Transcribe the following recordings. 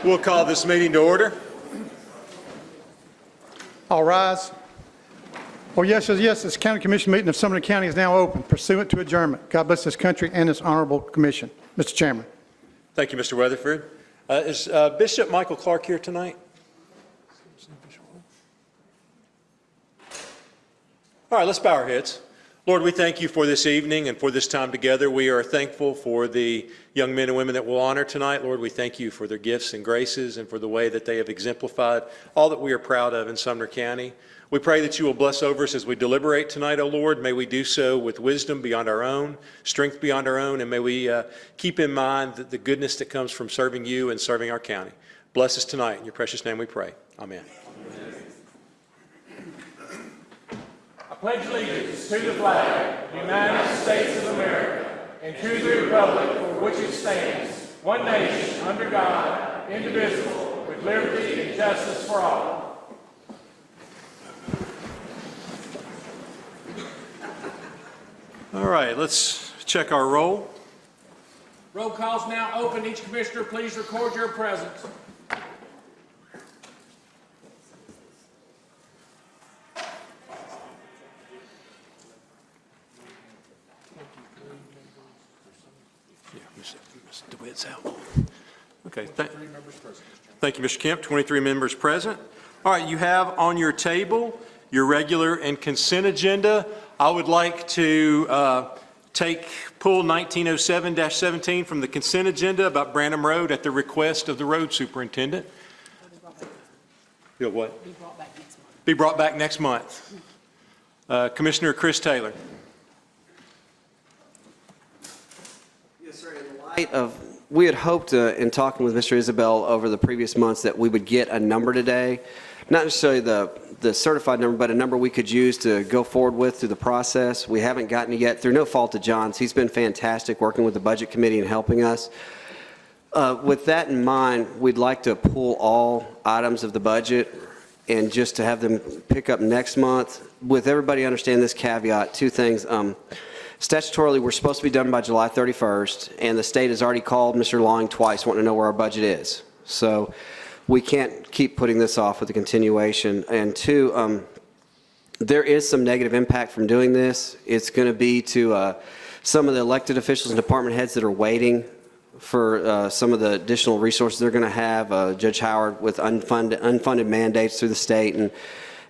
We'll call this meeting to order. All rise. Oh, yes, yes, yes. This county commission meeting of Sumner County is now open pursuant to adjournment. God bless this country and this honorable commission. Mr. Chairman. Thank you, Mr. Weatherford. Is Bishop Michael Clark here tonight? All right, let's bow our heads. Lord, we thank you for this evening and for this time together. We are thankful for the young men and women that we'll honor tonight. Lord, we thank you for their gifts and graces and for the way that they have exemplified all that we are proud of in Sumner County. We pray that you will bless over us as we deliberate tonight, O Lord. May we do so with wisdom beyond our own, strength beyond our own, and may we keep in mind the goodness that comes from serving you and serving our county. Bless us tonight. In your precious name we pray. Amen. I pledge allegiance to the flag of the United States of America and to the republic for which it stands, one nation, under God, indivisible, with liberty and justice for all. All right, let's check our roll. Roll call is now open. Each commissioner, please record your presence. DeWitt's out. Okay, thank you, Mr. Kemp. 23 members present. All right, you have on your table your regular and consent agenda. I would like to pull 1907-17 from the consent agenda about Branham Road at the request of the road superintendent. What? Be brought back next month. Be brought back next month. Commissioner Chris Taylor. Yes, sir. In light of, we had hoped in talking with Mr. Isabel over the previous months that we would get a number today, not necessarily the certified number, but a number we could use to go forward with through the process. We haven't gotten it yet through no fault of John's. He's been fantastic working with the budget committee and helping us. With that in mind, we'd like to pull all items of the budget and just to have them pick up next month. With everybody understanding this caveat, two things. Statutorily, we're supposed to be done by July 31st, and the state has already called Mr. Long twice wanting to know where our budget is. So we can't keep putting this off with the continuation. And two, there is some negative impact from doing this. It's going to be to some of the elected officials and department heads that are waiting for some of the additional resources they're going to have. Judge Howard with unfunded mandates through the state and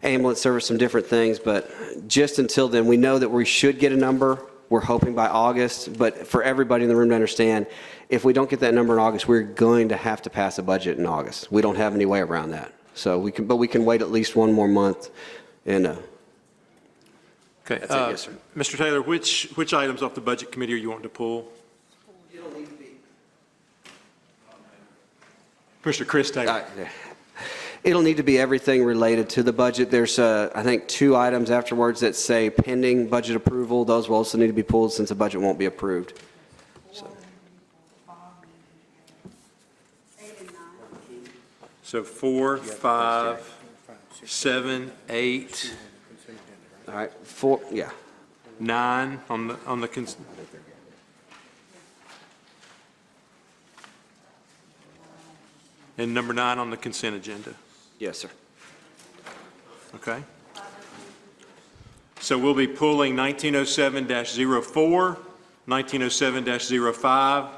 ambulance service, some different things. But just until then, we know that we should get a number. We're hoping by August, but for everybody in the room to understand, if we don't get that number in August, we're going to have to pass a budget in August. We don't have any way around that. So we can wait at least one more month. And okay, that's it, yes, sir. Mr. Taylor, which items off the budget committee are you wanting to pull? It'll need to be. Mr. Chris Taylor. It'll need to be everything related to the budget. There's, I think, 2 items afterwards that say pending budget approval. Those will also need to be pulled since the budget won't be approved. So 4, 5, 7, 8. All right, 4, yeah. 9 on the consent. And number 9 on the consent agenda. Yes, sir. Okay. So we'll be pulling 1907-04, 1907-05,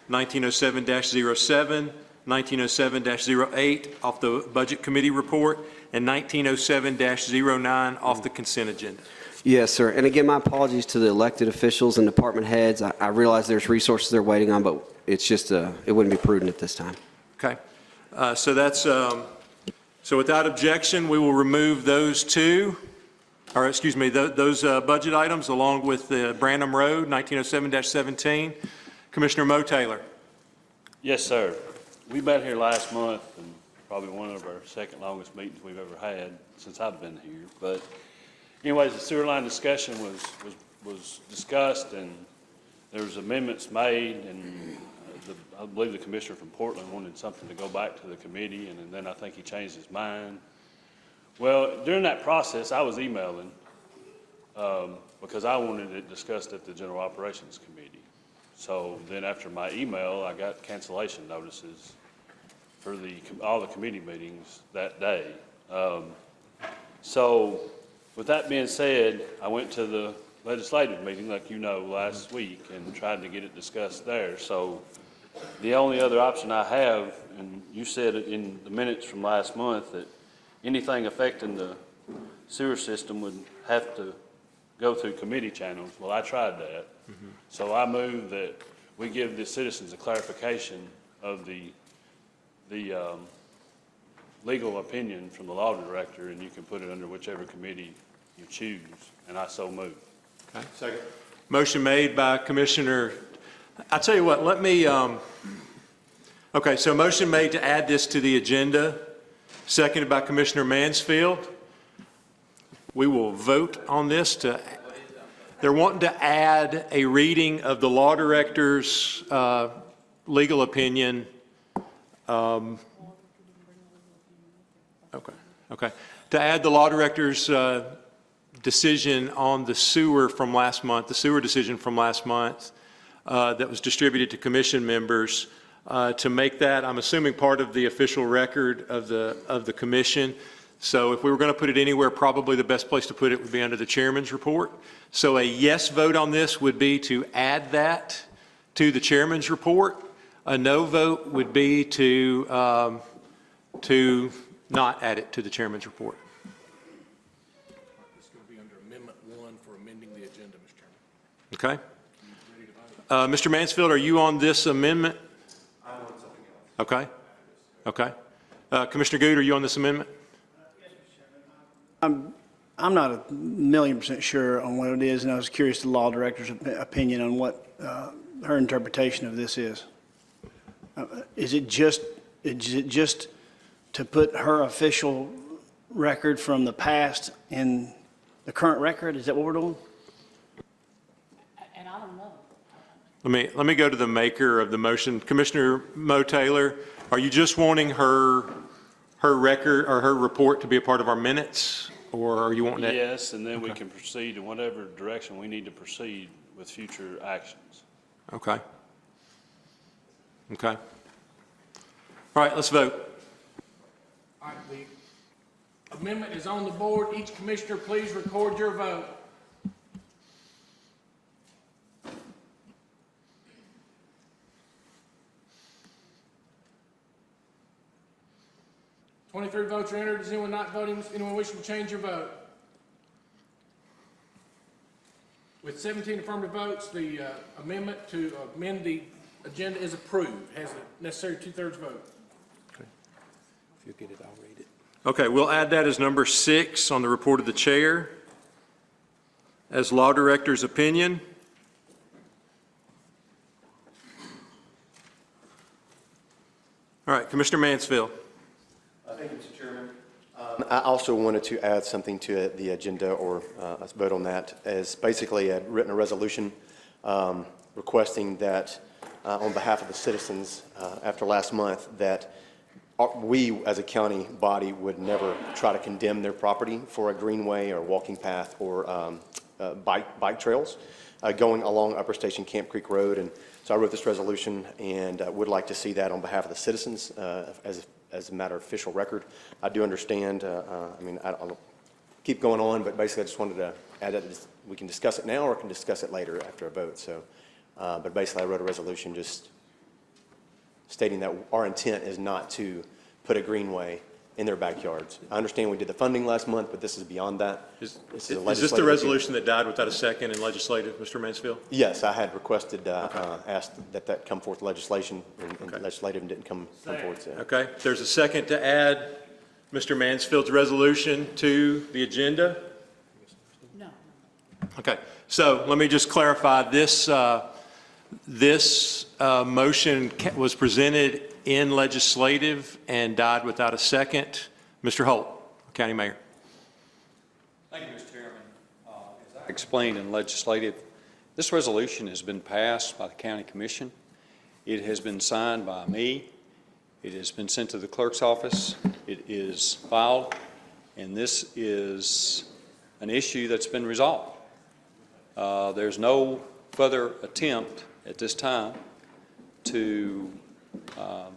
1907-07, 1907-08 off the Budget Committee report, and 1907-09 off the consent agenda. Yes, sir. And again, my apologies to the elected officials and department heads. I realize there's resources they're waiting on, but it's just, it wouldn't be prudent at this time. Okay. So that's, so without objection, we will remove those two, or excuse me, those budget items along with the Branham Road, 1907-17. Commissioner Mo Taylor. Yes, sir. We met here last month, and probably one of our second longest meetings we've ever had since I've been here. But anyways, the sewer line discussion was discussed, and there was amendments made, and I believe the commissioner from Portland wanted something to go back to the committee, and then I think he changed his mind. Well, during that process, I was emailing because I wanted it discussed at the General Operations Committee. So then after my email, I got cancellation notices for all the committee meetings that day. So with that being said, I went to the legislative meeting, like you know, last week and tried to get it discussed there. So the only other option I have, and you said it in the minutes from last month, that anything affecting the sewer system would have to go through committee channels. Well, I tried that. So I move that we give the citizens a clarification of the legal opinion from the law director, and you can put it under whichever committee you choose, and I so move. Okay. Second. Motion made by Commissioner, I'll tell you what, let me, okay, so motion made to add this to the agenda, seconded by Commissioner Mansfield. We will vote on this they're wanting to add a reading of the law director's legal opinion. Okay. To add the law director's decision on the sewer from last month, the sewer decision from last month that was distributed to commission members, to make that, I'm assuming, part of the official record of the commission. So if we were going to put it anywhere, probably the best place to put it would be under the chairman's report. So a yes vote on this would be to add that to the chairman's report. A no vote would be to not add it to the chairman's report. It's going to be under Amendment 1 for amending the agenda, Mr. Chairman. Okay. Mr. Mansfield, are you on this amendment? I'm on something else. Okay. Okay. Commissioner Good, are you on this amendment? I'm not 1,000,000% sure on what it is, and I was curious the law director's opinion on what her interpretation of this is. Is it just to put her official record from the past in the current record? Is that what we're doing? And I don't know. Let me go to the maker of the motion. Commissioner Mo Taylor, are you just wanting her record or her report to be a part of our minutes, or are you wanting that? Yes, and then we can proceed in whatever direction we need to proceed with future actions. Okay. Okay. All right, let's vote. All right, the amendment is on the board. Each commissioner, please record your vote. $23 votes are entered. Is anyone not voting? Anyone wishing to change your vote? With 17 affirmative votes, the amendment to amend the agenda is approved. Has the necessary 2/3 vote. If you get it, I'll read it. Okay, we'll add that as number 6 on the report of the chair as law director's opinion. All right, Commissioner Mansfield. Thank you, Mr. Chairman. I also wanted to add something to the agenda, or let's vote on that, as basically I'd written a resolution requesting that on behalf of the citizens after last month that we as a county body would never try to condemn their property for a greenway or walking path or bike trails going along Upper Station Camp Creek Road. And so I wrote this resolution and would like to see that on behalf of the citizens as a matter of official record. I do understand, I mean, I'll keep going on, but basically I just wanted to add that we can discuss it now or can discuss it later after a vote. So, but basically I wrote a resolution just stating that our intent is not to put a greenway in their backyards. I understand we did the funding last month, but this is beyond that. Is this the resolution that died without a second in legislative, Mr. Mansfield? Yes, I had requested, asked that come forth legislation, and legislative didn't come forward. So. Okay, there's a second to add Mr. Mansfield's resolution to the agenda? No. Okay, so let me just clarify, this motion was presented in legislative and died without a second. Mr. Holt, County Mayor. Thank you, Mr. Chairman. As I explained in legislative, this resolution has been passed by the County Commission. It has been signed by me. It has been sent to the clerk's office. It is filed, and this is an issue that's been resolved. There's no further attempt at this time to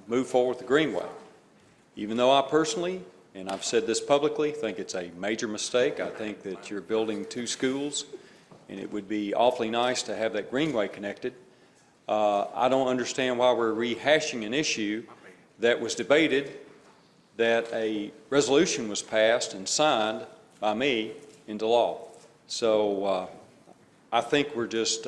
move forward with the Greenway. even though I personally, and I've said this publicly, think it's a major mistake. I think that you're building 2 schools, and it would be awfully nice to have that greenway connected. I don't understand why we're rehashing an issue that was debated, that a resolution was passed and signed by me into law. So I think we're just,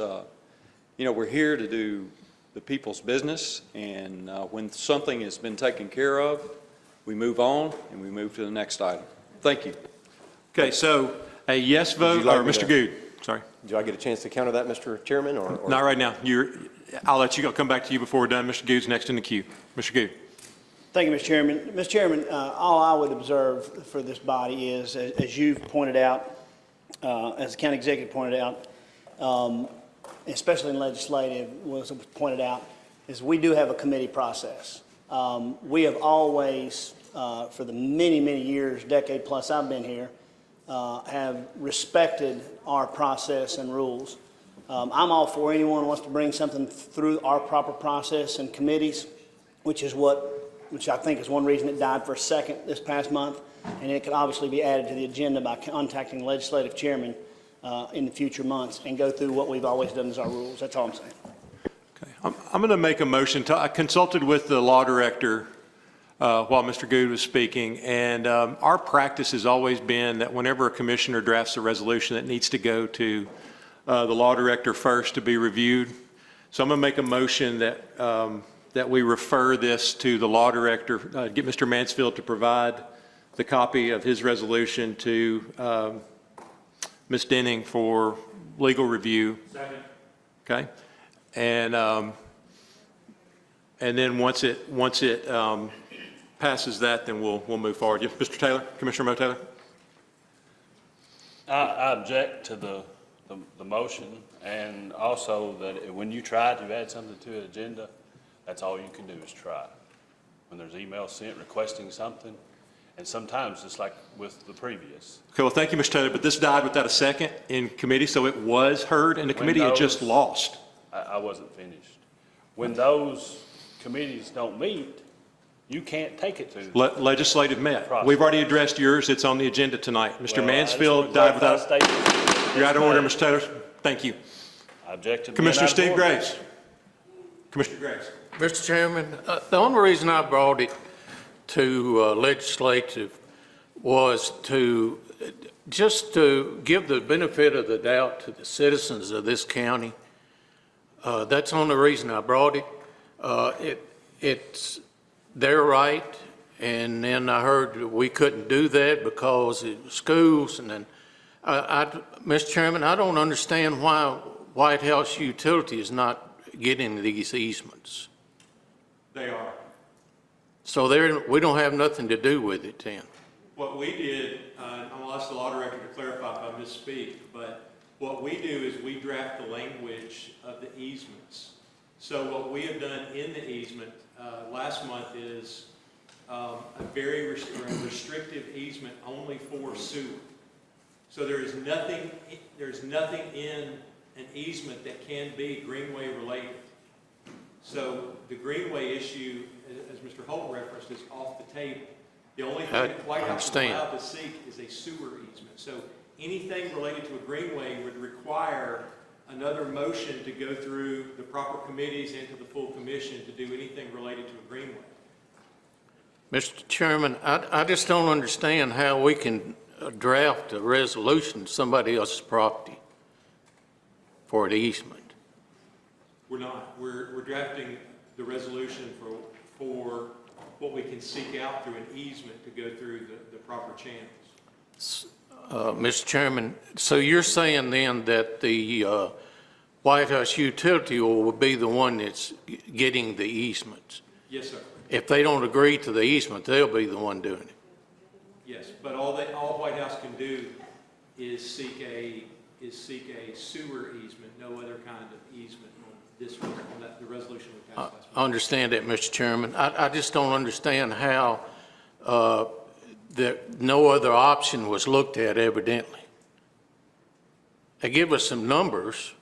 we're here to do the people's business, and when something has been taken care of, we move on and we move to the next item. Thank you. Okay, so a yes Would you vote, like or me Mr. to- Good, sorry. Do I get a chance to counter that, Mr. Chairman, or? Not right now. I'll let you go. Come back to you before we're done. Mr. Good's next in the queue. Mr. Good. Thank you, Mr. Chairman. Mr. Chairman, all I would observe for this body is, as you've pointed out, as the county executive pointed out, especially in legislative, was pointed out, is we do have a committee process. We have always, for the many, many years, decade plus I've been here, have respected our process and rules. I'm all for anyone who wants to bring something through our proper process and committees, which I think is one reason it died for a second this past month, and it could obviously be added to the agenda by contacting the legislative chairman in the future months and go through what we've always done as our rules. That's all I'm saying. Okay. I'm going to make a motion. I consulted with the law director while Mr. Good was speaking, and our practice has always been that whenever a commissioner drafts a resolution, it needs to go to the law director first to be reviewed. So I'm going to make a motion that we refer this to the law director, get Mr. Mansfield to provide the copy of his resolution to Ms. Denning for legal review. Second. Okay? And then once it passes that, then we'll move forward. Yes, Mr. Taylor, Commissioner Mo Taylor? I object to the motion, and also that when you try to add something to an agenda, that's all you can do is try. When there's emails sent requesting something, and sometimes just like with the previous. Okay, well, thank you, Mr. Taylor, but this died without a second in committee, so it was heard in the committee, it just lost. I wasn't finished. When those committees don't meet, you can't take it to. Legislative met. Process. We've already addressed yours, it's on the agenda tonight. Mr. Well, Mansfield died without, you're out of order, Mr. Taylor. Thank you. I object to. Commissioner Steve Graves. Commissioner Graves. Mr. Chairman, the only reason I brought it to legislative was just to give the benefit of the doubt to the citizens of this county. That's the only reason I brought it. It's their right, and then I heard we couldn't do that because it was schools, and then Mr. Chairman, I don't understand why White House Utility is not getting these easements. They are. So we don't have nothing to do with it then. What we did, I'll ask the law director to clarify if I misspeak, but what we do is we draft the language of the easements. So what we have done in the easement last month is a very restrictive easement only for sewer. So there's nothing in an easement that can be Greenway related. So the Greenway issue, as Mr. Holt referenced, is off the table. The only thing that White House is allowed to seek is a sewer easement. So anything related to a Greenway would require another motion to go through the proper committees and to the full commission to do anything related to a Greenway. Mr. Chairman, I just don't understand how we can draft a resolution to somebody else's property for an easement. We're not. We're drafting the resolution for what we can seek out through an easement to go through the proper channels. Mr. Chairman, so you're saying then that the White House Utility will be the one that's getting the easements? Yes, sir. If they don't agree to the easement, they'll be the one doing it? Yes, but all White House can do is seek a sewer easement, no other kind of easement on the resolution we passed last month. I understand that, Mr. Chairman. I just don't understand how that no other option was looked at evidently. They give us some numbers,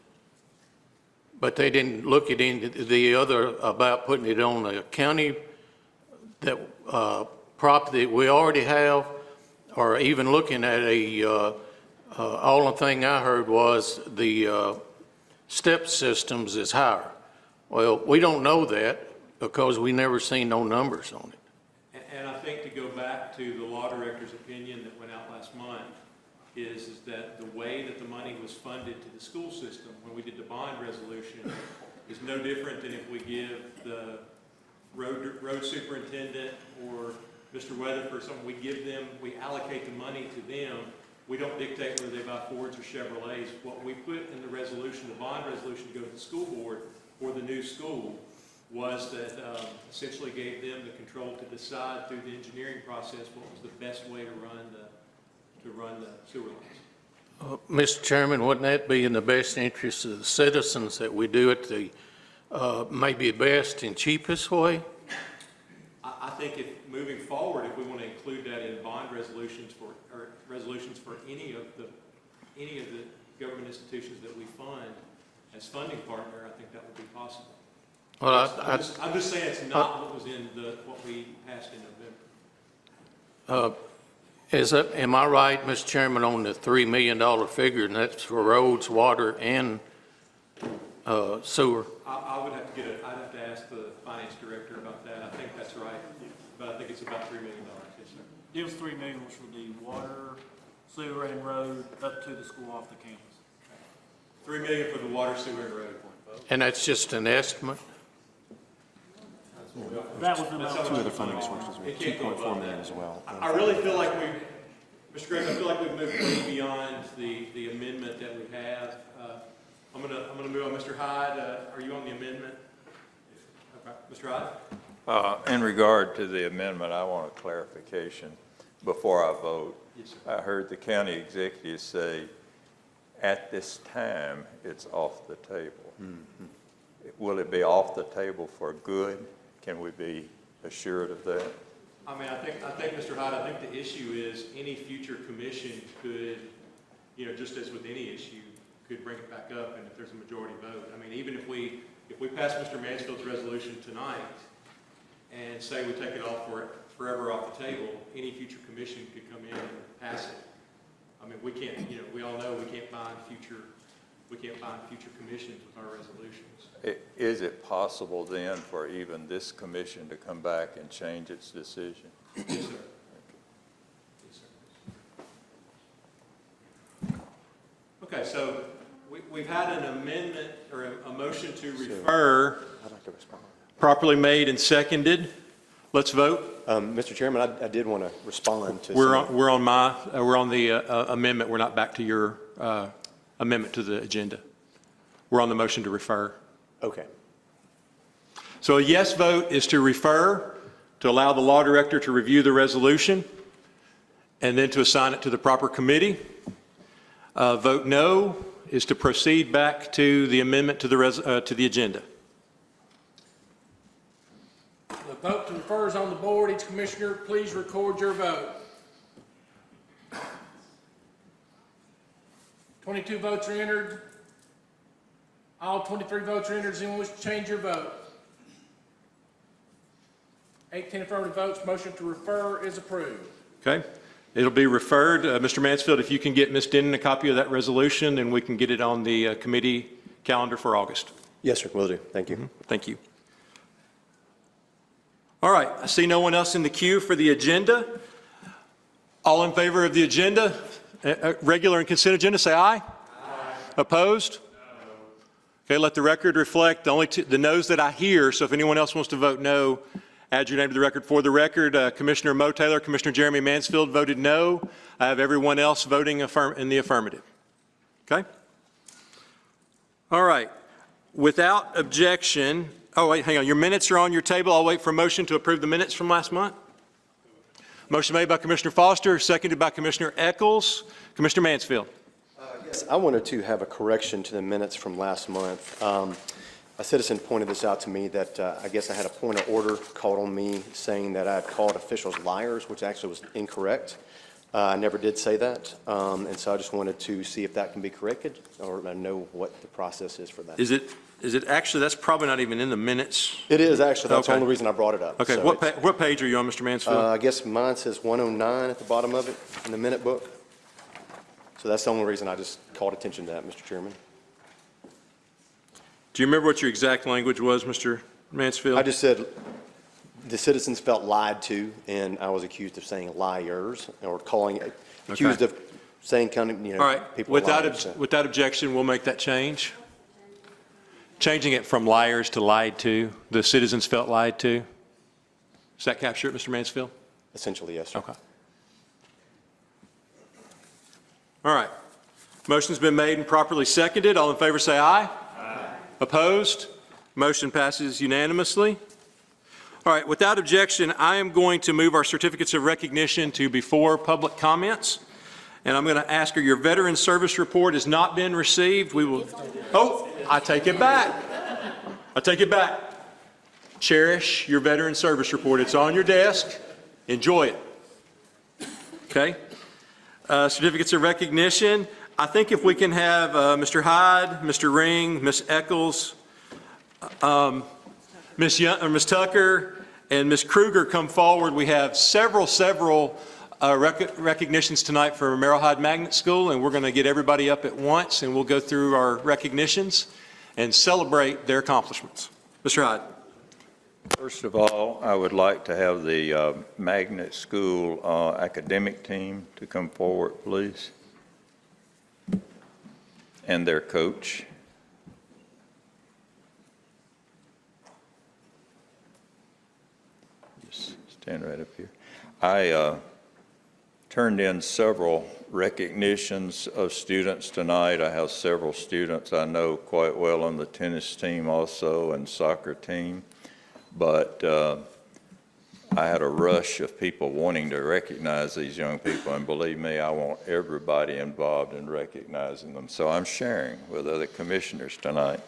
but they didn't look at any the other about putting it on a county that property that we already have, or even looking at all the thing I heard was the step systems is higher. Well, we don't know that because we never seen no numbers on it. And I think to go back to the law director's opinion that went out last month is that the way that the money was funded to the school system when we did the bond resolution is no different than if we give the road superintendent or Mr. Weatherford something, we allocate the money to them. We don't dictate whether they buy Fords or Chevrolets. What we put in the resolution, the bond resolution to go to the school board for the new school was that essentially gave them the control to decide through the engineering process what was the best way to run the sewer lines. Mr. Chairman, wouldn't that be in the best interest of the citizens that we do it the maybe best and cheapest way? I think if moving forward, if we want to include that in bond resolutions for any of the government institutions that we fund as funding partner, I think that would be possible. Well, I'm just saying it's not what was in what we passed in November. am I right, Mr. Chairman, on the $3 million figure, and that's for roads, water, and sewer? I would have to I'd have to ask the finance director about that. I think that's right, but I think it's about $3 million. Yes, sir. It was $3 million was for the water, sewer, and road up to the school off the campus. $3 million for the water, sewer, and road. And that's just an estimate? That was the That's amount. Two other funding sources, It can't go 2.4 above million that. as well. I really feel like Mr. Griggs, I feel like we've moved way beyond the amendment that we have. I'm gonna move on. Mr. Hyde, are you on the amendment? Okay. Mr. Hyde? In regard to the amendment, I want a clarification before I vote. Yes, sir. I heard the county executive say, at this time, it's off the table. Will it be off the table for good? Can we be assured of that? I mean, I think, Mr. Hyde, I think the issue is any future commission could, just as with any issue, could bring it back up, and if there's a majority vote. I mean, even if we pass Mr. Mansfield's resolution tonight and say we take it off forever off the table, any future commission could come in and pass it. I mean, we can't, we all know we can't bind future commissions with our resolutions. Is it possible then for even this commission to come back and change its decision? Yes, sir. Yes, sir. Okay, so we've had an amendment or a motion to refer I'd like to respond. properly made and seconded. Let's vote. Mr. Chairman, I did want to respond to We're some- on the amendment. We're not back to your amendment to the agenda. We're on the motion to refer. Okay. So a yes vote is to refer, to allow the law director to review the resolution, and then to assign it to the proper committee. Vote no is to proceed back to the amendment to the agenda. The vote to refer is on the board. Each commissioner, please record your vote. 22 votes are entered. All 23 votes are entered. Does anyone wish to change your vote? 18 affirmative votes. Motion to refer is approved. Okay? It'll be referred. Mr. Mansfield, if you can get Ms. Denon a copy of that resolution, and we can get it on the committee calendar for August. Yes, sir, will do. Thank you. Thank you. All right, I see no one else in the queue for the agenda. All in favor of the agenda, regular and consent agenda, say aye. Aye. Opposed? No. Okay, let the record reflect the noes that I hear, so if anyone else wants to vote no, add your name to the record. For the record, Commissioner Mo Taylor, Commissioner Jeremy Mansfield voted no. I have everyone else voting in the affirmative. Okay? All right. Without objection, oh, wait, hang on. Your minutes are on your table. I'll wait for a motion to approve the minutes from last month. Motion made by Commissioner Foster, seconded by Commissioner Eccles. Commissioner Mansfield. Yes, I wanted to have a correction to the minutes from last month. A citizen pointed this out to me that I guess I had a point of order called on me saying that I had called officials liars, which actually was incorrect. I never did say that, and so I just wanted to see if that can be corrected, or know what the process is for that. Is it actually, that's probably not even in the minutes? It is, actually. That's the Okay. only reason I brought it up. Okay, So what it's- what page are you on, Mr. Mansfield? I guess mine says 109 at the bottom of it in the minute book. So that's the only reason I just called attention to that, Mr. Chairman. Do you remember what your exact language was, Mr. Mansfield? I just said the citizens felt lied to, and I was accused of saying liars, or accused of saying kind of, All right, people are liars. So- without objection, we'll make that change. Changing it from liars to lied to, the citizens felt lied to. Does that capture it, Mr. Mansfield? Essentially, yes, sir. Okay. All right. Motion's been made and properly seconded. All in favor say aye. Aye. Opposed? Motion passes unanimously. All right, without objection, I am going to move our certificates of recognition to before public comments. And I'm going to ask her, your veteran service report has not been received. We will, oh, I take it back. I take it back. Cherish your veteran service report. It's on your desk. Enjoy it. Okay? Certificates of recognition. I think if we can have Mr. Hyde, Mr. Ring, Ms. Eccles, Ms. Tucker, and Ms. Kruger come forward. We have several recognitions tonight for Merrill Hyde Magnet School, and we're going to get everybody up at once, and we'll go through our recognitions and celebrate their accomplishments. Mr. Hyde. First of all, I would like to have the Magnet School academic team to come forward, please, and their coach. Just stand right up here. I turned in several recognitions of students tonight. I have several students I know quite well on the tennis team also and soccer team. But I had a rush of people wanting to recognize these young people, and believe me, I want everybody involved in recognizing them. So I'm sharing with other commissioners tonight.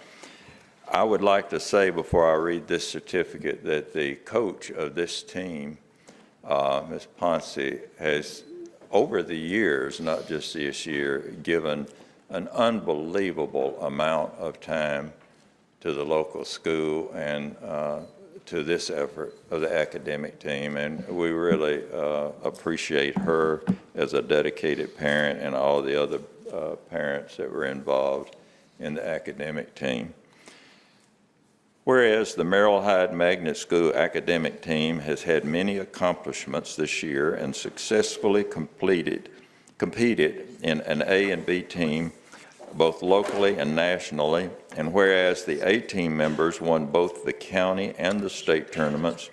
I would like to say before I read this certificate that the coach of this team, Ms. Ponce, has over the years, not just this year, given an unbelievable amount of time to the local school and to this effort of the academic team, and we really appreciate her as a dedicated parent and all the other parents that were involved in the academic team. Whereas the Merrill Hyde Magnet School academic team has had many accomplishments this year and successfully competed in an A and B team both locally and nationally, and whereas the A team members won both the county and the state tournaments,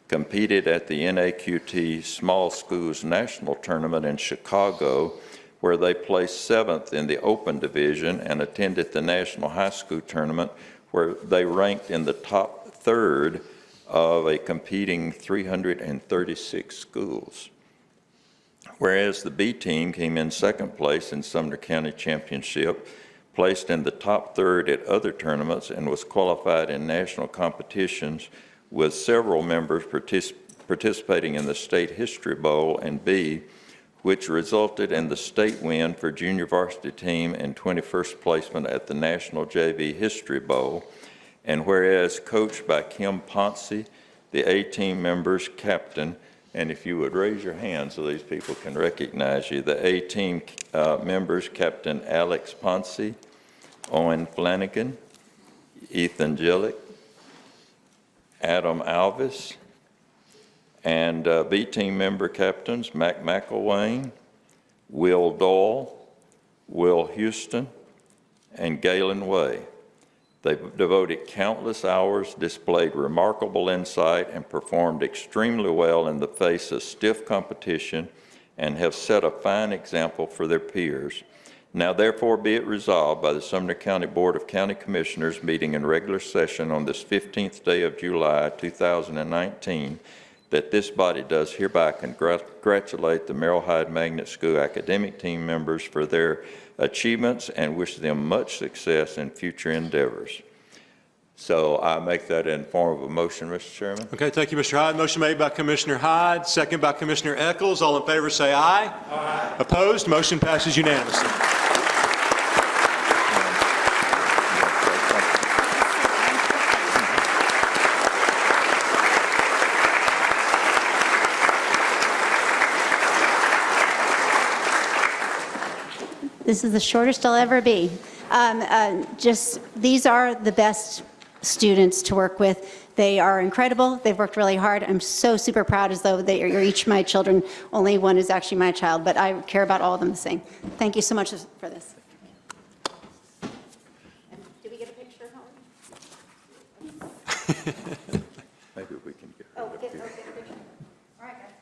competed at the NAQT Small Schools National Tournament in Chicago, where they placed 7th in the open division, and attended the National High School Tournament, where they ranked in the top third of a competing 336 schools. Whereas the B team came in 2nd place in Sumner County Championship, placed in the top third at other tournaments, and was qualified in national competitions, with several members participating in the State History Bowl and B, which resulted in the state win for junior varsity team and 21st placement at the National JV History Bowl. And whereas coached by Kim Ponce, the A team members captain, and if you would raise your hand so these people can recognize you, the A team members, Captain Alex Ponce, Owen Flanagan, Ethan Gillick, Adam Alvis, and B team member captains, Mac McElwain, Will Doyle, Will Houston, and Galen Way. They devoted countless hours, displayed remarkable insight, and performed extremely well in the face of stiff competition, and have set a fine example for their peers. Now therefore be it resolved by the Sumner County Board of County Commissioners meeting in regular session on this 15th day of July 2019 that this body does hereby congratulate the Merrill Hyde Magnet School academic team members for their achievements and wish them much success in future endeavors. So I make that in form of a motion, Mr. Chairman. Okay, thank you, Mr. Hyde. Motion made by Commissioner Hyde, second by Commissioner Eccles. All in favor say aye. Aye. Opposed? Motion passes unanimously. This is the shortest I'll ever be. These are the best students to work with. They are incredible. They've worked really hard. I'm so super proud, as though they are each my children. Only one is actually my child, but I care about all of them the same. Thank you so much for this. Did we get a picture, Holly? Maybe we can get Oh, rid of get it. a picture. All right, guys.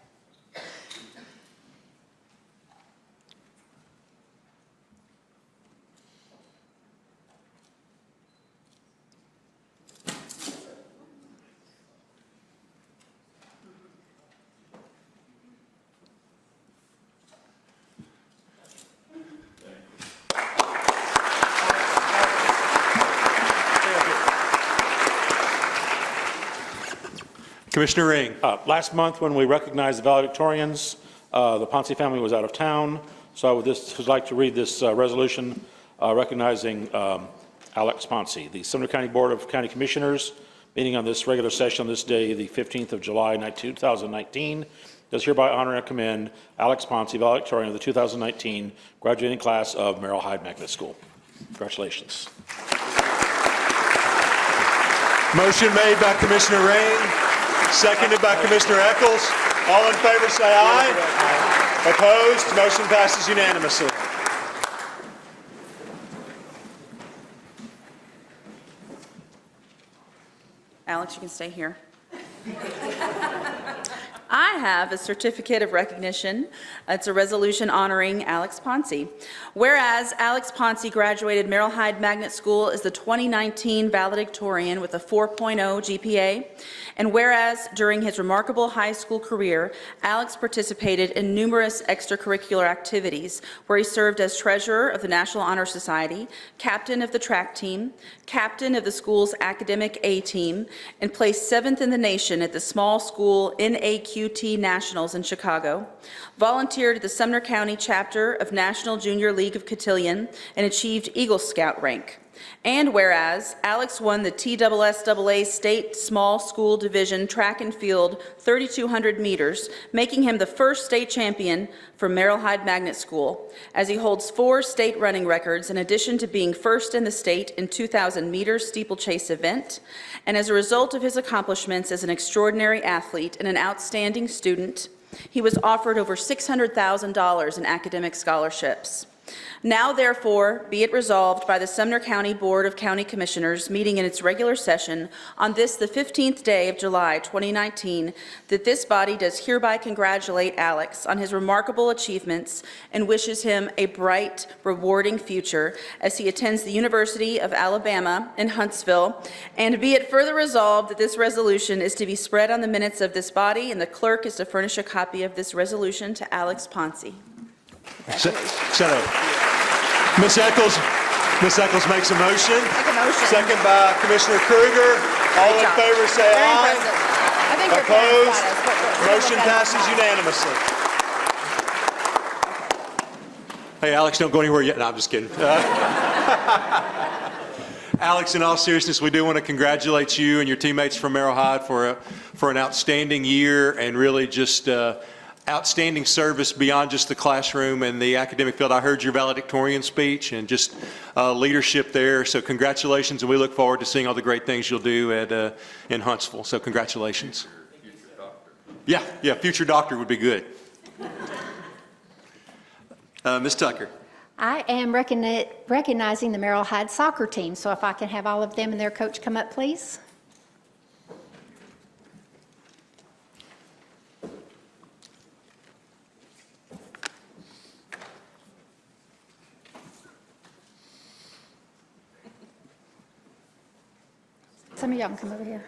Commissioner Ring. Last month, when we recognized the valedictorians, the Ponce family was out of town, so I would like to read this resolution recognizing Alex Ponce. The Sumner County Board of County Commissioners, meeting on this regular session on this day, the 15th of July, 2019, does hereby honor and commend Alex Ponce, valedictorian of the 2019 graduating class of Merrill Hyde Magnet School. Congratulations. Motion made by Commissioner Ring, seconded by Commissioner Eccles. All in favor say aye. Opposed? Motion passes unanimously. Alex, you can stay here. I have a certificate of recognition. It's a resolution honoring Alex Ponce. Whereas Alex Ponce graduated Merrill Hyde Magnet School as the 2019 valedictorian with a 4.0 GPA, and whereas during his remarkable high school career, Alex participated in numerous extracurricular activities where he served as treasurer of the National Honor Society, captain of the track team, captain of the school's academic A team, and placed 7th in the nation at the small school NAQT Nationals in Chicago, volunteered at the Sumner County chapter of National Junior League of Cotillion, and achieved Eagle Scout rank. And whereas Alex won the TSSAA State Small School Division Track and Field 3,200 meters, making him the first state champion for Merrill Hyde Magnet School, as he holds 4 state running records in addition to being first in the state in 2,000 meters steeplechase event. And as a result of his accomplishments as an extraordinary athlete and an outstanding student, he was offered over $600,000 in academic scholarships. Now, therefore, be it resolved by the Sumner County Board of County Commissioners meeting in its regular session on this, the 15th day of July, 2019, that this body does hereby congratulate Alex on his remarkable achievements and wishes him a bright, rewarding future as he attends the University of Alabama in Huntsville. And be it further resolved that this resolution is to be spread on the minutes of this body, and the clerk is to furnish a copy of this resolution to Alex Ponce. Ms. Eccles makes a motion. Make a motion. Second by Commissioner Kruger. All in favor say Very aye. impressive. I think your Opposed? parents got us, but Motion passes unanimously. Hey, Alex, don't go anywhere yet. No, I'm just kidding. Alex, in all seriousness, we do want to congratulate you and your teammates from Merrill Hyde for an outstanding year and really just outstanding service beyond just the classroom and the academic field. I heard your valedictorian speech and just leadership there. So congratulations, and we look forward to seeing all the great things you'll do in Huntsville. So congratulations. Yeah, future doctor would be good. Ms. Tucker. I am recognizing the Merrill Hyde soccer team, so if I can have all of them and their coach come up, please. Some of y'all can come over here.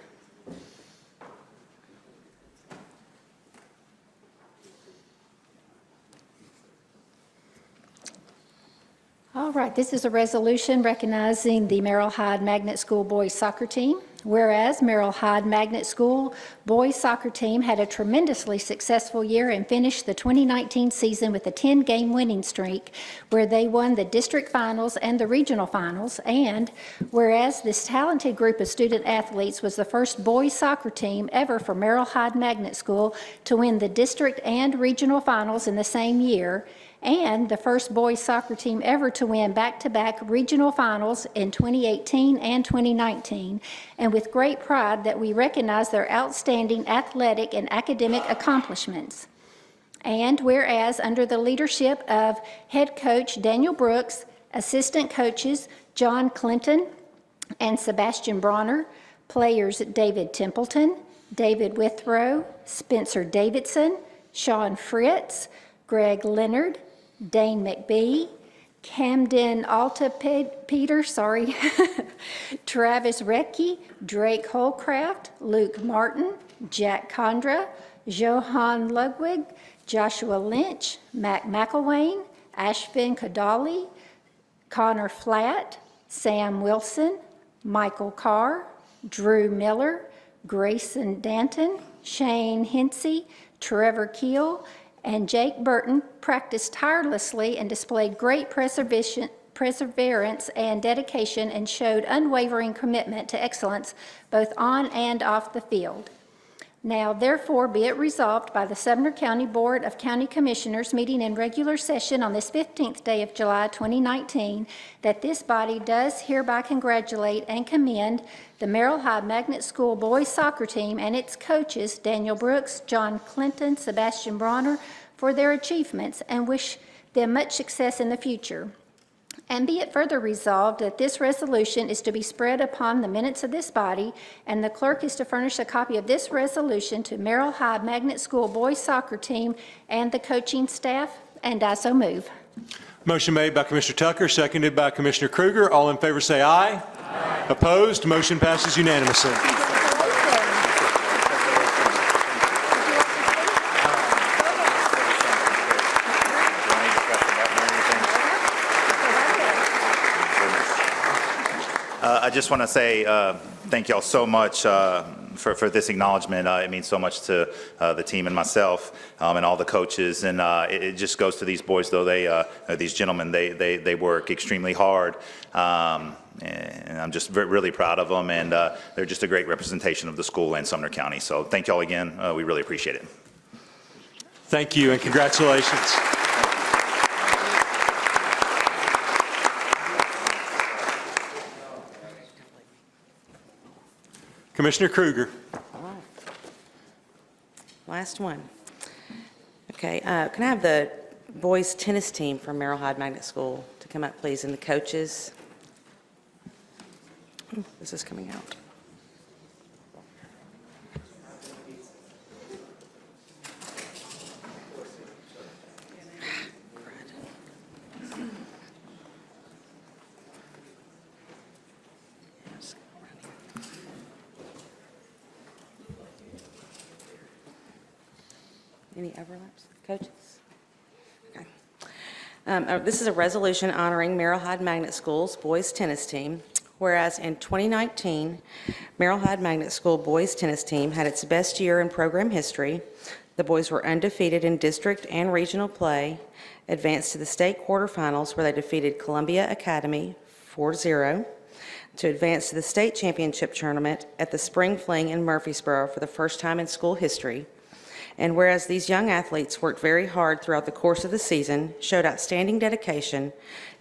All right, this is a resolution recognizing the Merrill Hyde Magnet School boys soccer team. Whereas Merrill Hyde Magnet School boys soccer team had a tremendously successful year and finished the 2019 season with a 10-game winning streak where they won the district finals and the regional finals. And whereas this talented group of student athletes was the first boys soccer team ever for Merrill Hyde Magnet School to win the district and regional finals in the same year, and the first boys soccer team ever to win back-to-back regional finals in 2018 and 2019, and with great pride that we recognize their outstanding athletic and academic accomplishments. And whereas under the leadership of head coach Daniel Brooks, assistant coaches John Clinton and Sebastian Bronner, players David Templeton, David Withrow, Spencer Davidson, Sean Fritz, Greg Leonard, Dane McBee, Camden Peter, Travis Recke, Drake Holcraft, Luke Martin, Jack Condra, Johan Ludwig, Joshua Lynch, Mac McElwain, Ashvin Kadali, Connor Flatt, Sam Wilson, Michael Carr, Drew Miller, Grayson Danton, Shane Hensey, Trevor Keel, and Jake Burton practiced tirelessly and displayed great perseverance and dedication and showed unwavering commitment to excellence both on and off the field. Now, therefore, be it resolved by the Sumner County Board of County Commissioners meeting in regular session on this 15th day of July 2019 that this body does hereby congratulate and commend the Merrill Hyde Magnet School boys soccer team and its coaches, Daniel Brooks, John Clinton, Sebastian Bronner, for their achievements and wish them much success in the future. And be it further resolved that this resolution is to be spread upon the minutes of this body, and the clerk is to furnish a copy of this resolution to Merrill Hyde Magnet School boys soccer team and the coaching staff, and I so move. Motion made by Commissioner Tucker, seconded by Commissioner Kruger. All in favor say aye. Aye. Opposed? Motion passes unanimously. I just want to say thank y'all so much for this acknowledgement. It means so much to the team and myself and all the coaches. And it just goes to these boys, though. These gentlemen, they work extremely hard. And I'm just really proud of them. And they're just a great representation of the school and Sumner County. So thank y'all again. We really appreciate it. Thank you and congratulations. Commissioner Kruger. All right. Last one. Okay, can I have the boys tennis team from Merrill Hyde Magnet School to come up, please, and the coaches? Oh, this is coming out. Any overlaps? Coaches? Okay. This is a resolution honoring Merrill Hyde Magnet School's boys tennis team. Whereas in 2019, Merrill Hyde Magnet School boys tennis team had its best year in program history. The boys were undefeated in district and regional play, advanced to the state quarterfinals where they defeated Columbia Academy 4-0, to advance to the state championship tournament at the Spring Fling in Murfreesboro for the first time in school history. And whereas these young athletes worked very hard throughout the course of the season, showed outstanding dedication,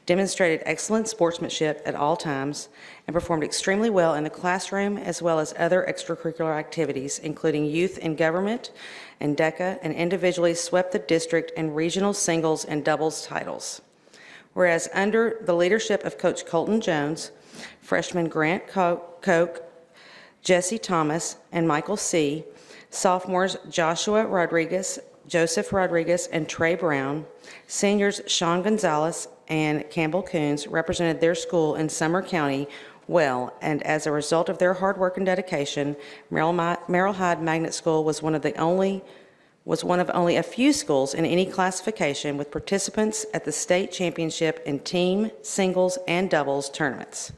demonstrated excellent sportsmanship at all times, and performed extremely well in the classroom as well as other extracurricular activities, including youth in government and DECA, and individually swept the district and regional singles and doubles titles. Whereas under the leadership of Coach Colton Jones, freshman Grant Koch, Jesse Thomas, and Michael C., sophomores Joshua Rodriguez, Joseph Rodriguez, and Trey Brown, seniors Sean Gonzalez and Campbell Coons represented their school in Sumner County well, and as a result of their hard work and dedication, Merrill Hyde Magnet School was one of the only was one of only a few schools in any classification with participants at the state championship in team, singles, and doubles tournaments.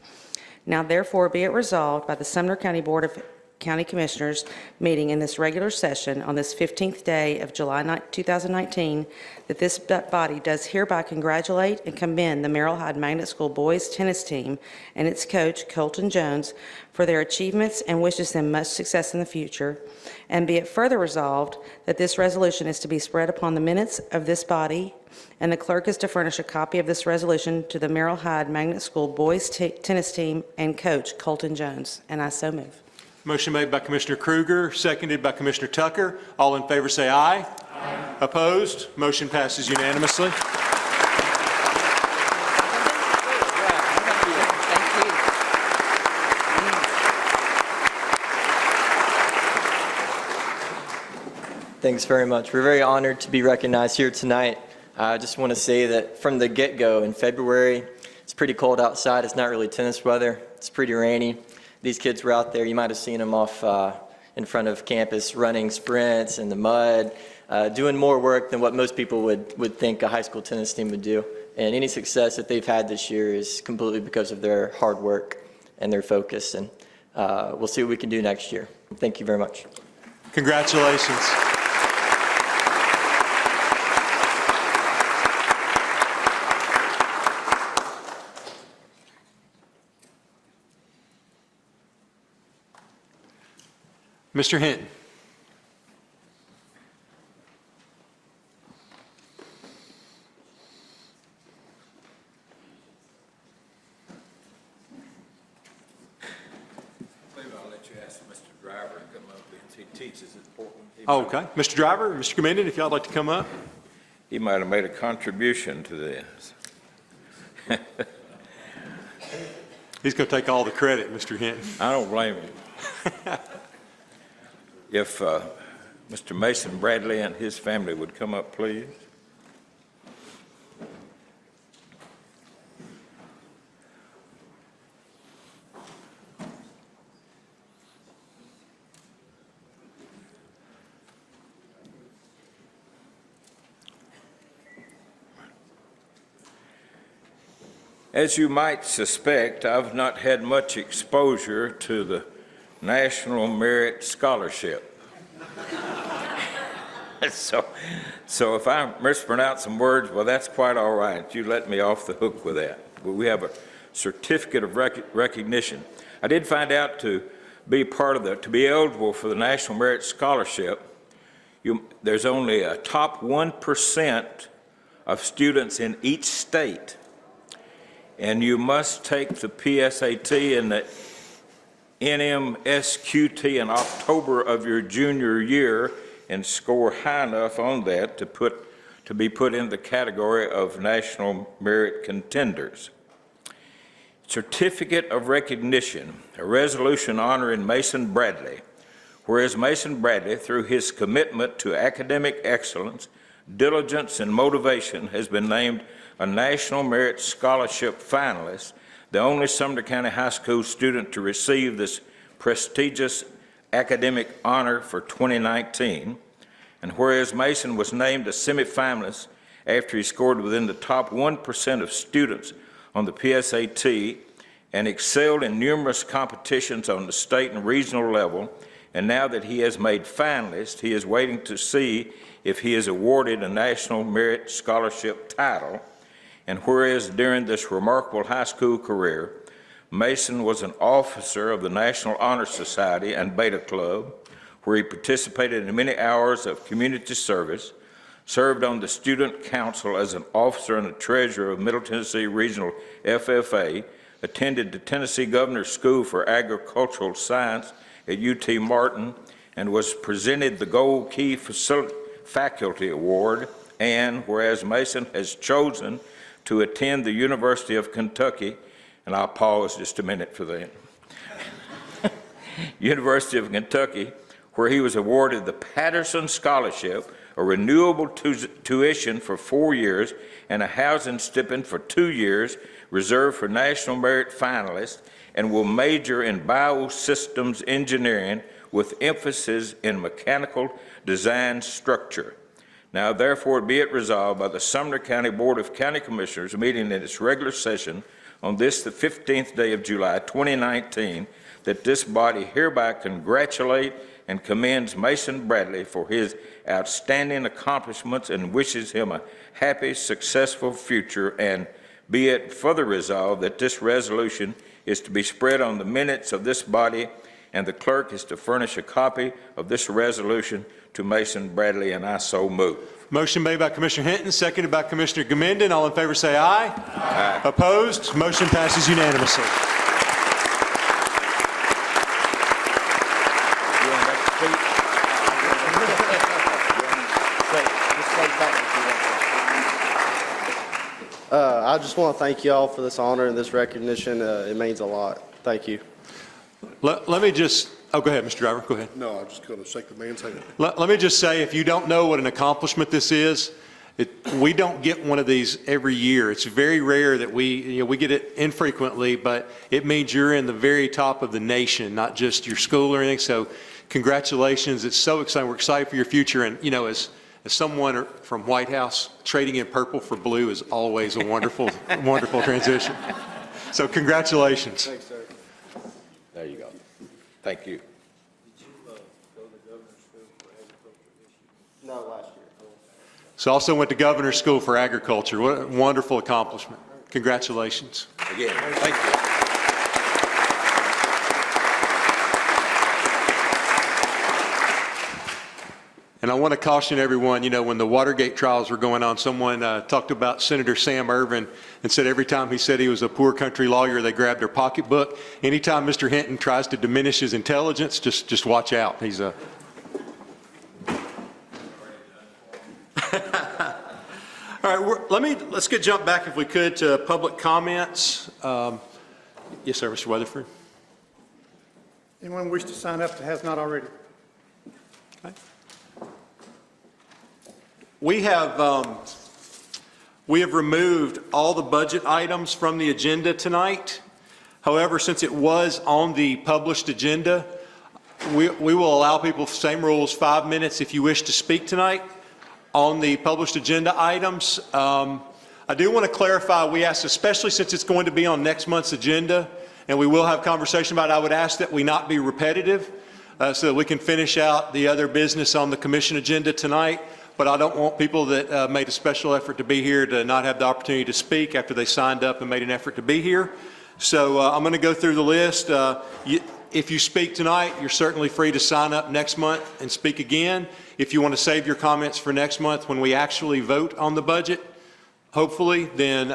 Now therefore be it resolved by the Sumner County Board of County Commissioners meeting in this regular session on this 15th day of July 2019 that this body does hereby congratulate and commend the Merrill Hyde Magnet School boys tennis team and its coach, Colton Jones, for their achievements and wishes them much success in the future. And be it further resolved that this resolution is to be spread upon the minutes of this body, and the clerk is to furnish a copy of this resolution to the Merrill Hyde Magnet School boys tennis team and coach, Colton Jones. And I so move. Motion made by Commissioner Kruger, seconded by Commissioner Tucker. All in favor say aye. Aye. Opposed? Motion passes unanimously. Thanks very much. We're very honored to be recognized here tonight. I just want to say that from the get-go in February, it's pretty cold outside. It's not really tennis weather. It's pretty rainy. These kids were out there. You might have seen them off in front of campus running sprints in the mud, doing more work than what most people would think a high school tennis team would do. And any success that they've had this year is completely because of their hard work and their focus. And we'll see what we can do next year. Thank you very much. Congratulations. Mr. Hinton. Maybe I'll let you ask Mr. Driver to come up since he teaches at Portland. Okay. Mr. Driver, Mr. Commendant, if y'all would like to come up. He might have made a contribution to this. He's going to take all the credit, Mr. Hinton. I don't blame him. If Mr. Mason Bradley and his family would come up, please. As you might suspect, I've not had much exposure to the National Merit Scholarship. So if I mispronounce some words, well, that's quite all right. You let me off the hook with that. But we have a certificate of recognition. I did find out to be eligible for the National Merit Scholarship, there's only a top 1% of students in each state, and you must take the PSAT and the NMSQT in October of your junior year and score high enough on that to be put in the category of national merit contenders. Certificate of recognition, a resolution honoring Mason Bradley, whereas Mason Bradley, through his commitment to academic excellence, diligence, and motivation, has been named a National Merit Scholarship finalist, the only Sumner County High School student to receive this prestigious academic honor for 2019. And whereas Mason was named a semifinalist after he scored within the top 1% of students on the PSAT and excelled in numerous competitions on the state and regional level, and now that he has made finalist, he is waiting to see if he is awarded a National Merit Scholarship title. And whereas during this remarkable high school career, Mason was an officer of the National Honor Society and Beta Club, where he participated in many hours of community service, served on the Student Council as an officer and a treasurer of Middle Tennessee Regional FFA, attended the Tennessee Governor's School for Agricultural Science at UT Martin, and was presented the Gold Key Faculty Award, and whereas Mason has chosen to attend the University of Kentucky, and I'll pause just a minute for that. University of Kentucky, where he was awarded the Patterson Scholarship, a renewable tuition for 4 years, and a housing stipend for 2 years, reserved for National Merit finalists, and will major in biosystems engineering with emphasis in mechanical design structure. Now therefore be it resolved by the Sumner County Board of County Commissioners meeting in its regular session on this, the 15th day of July, 2019, that this body hereby congratulate and commends Mason Bradley for his outstanding accomplishments and wishes him a happy, successful future, and be it further resolved that this resolution is to be spread on the minutes of this body, and the clerk is to furnish a copy of this resolution to Mason Bradley, and I so move. Motion made by Commissioner Hinton, seconded by Commissioner Gomendon. All in favor say aye. Aye. Opposed? Motion passes unanimously. I just want to thank you all for this honor and this recognition. It means a lot. Thank you. Let me just, oh, go ahead, Mr. Driver, go ahead. No, I'm just going to shake the man's hand. Let me just say, if you don't know what an accomplishment this is, we don't get one of these every year. It's very rare that we get it infrequently, but it means you're in the very top of the nation, not just your school or anything. So congratulations. It's so exciting. We're excited for your future. And, as someone from White House, trading in purple for blue is always a wonderful, wonderful transition. So congratulations. Thanks, sir. There you go. Thank you. Did you go to the governor's school for agriculture this year? No, last year. So also went to Governor's School for Agriculture. What a wonderful accomplishment. Congratulations. Again, thank you. And I want to caution everyone, when the Watergate trials were going on, someone talked about Senator Sam Ervin and said every time he said he was a poor country lawyer, they grabbed their pocketbook. Anytime Mr. Hinton tries to diminish his intelligence, just watch out. He's a... All right, let's jump back, if we could, to public comments. Yes, sir, Mr. Weatherford. Anyone wish to sign up that has not already? Okay. We have removed all the budget items from the agenda tonight. However, since it was on the published agenda, we will allow people, same rules, 5 minutes if you wish to speak tonight on the published agenda items. I do want to clarify, we asked, especially since it's going to be on next month's agenda, and we will have conversation about it, I would ask that we not be repetitive so that we can finish out the other business on the commission agenda tonight. But I don't want people that made a special effort to be here to not have the opportunity to speak after they signed up and made an effort to be here. So I'm going to go through the list. If you speak tonight, you're certainly free to sign up next month and speak again. If you want to save your comments for next month when we actually vote on the budget, hopefully, then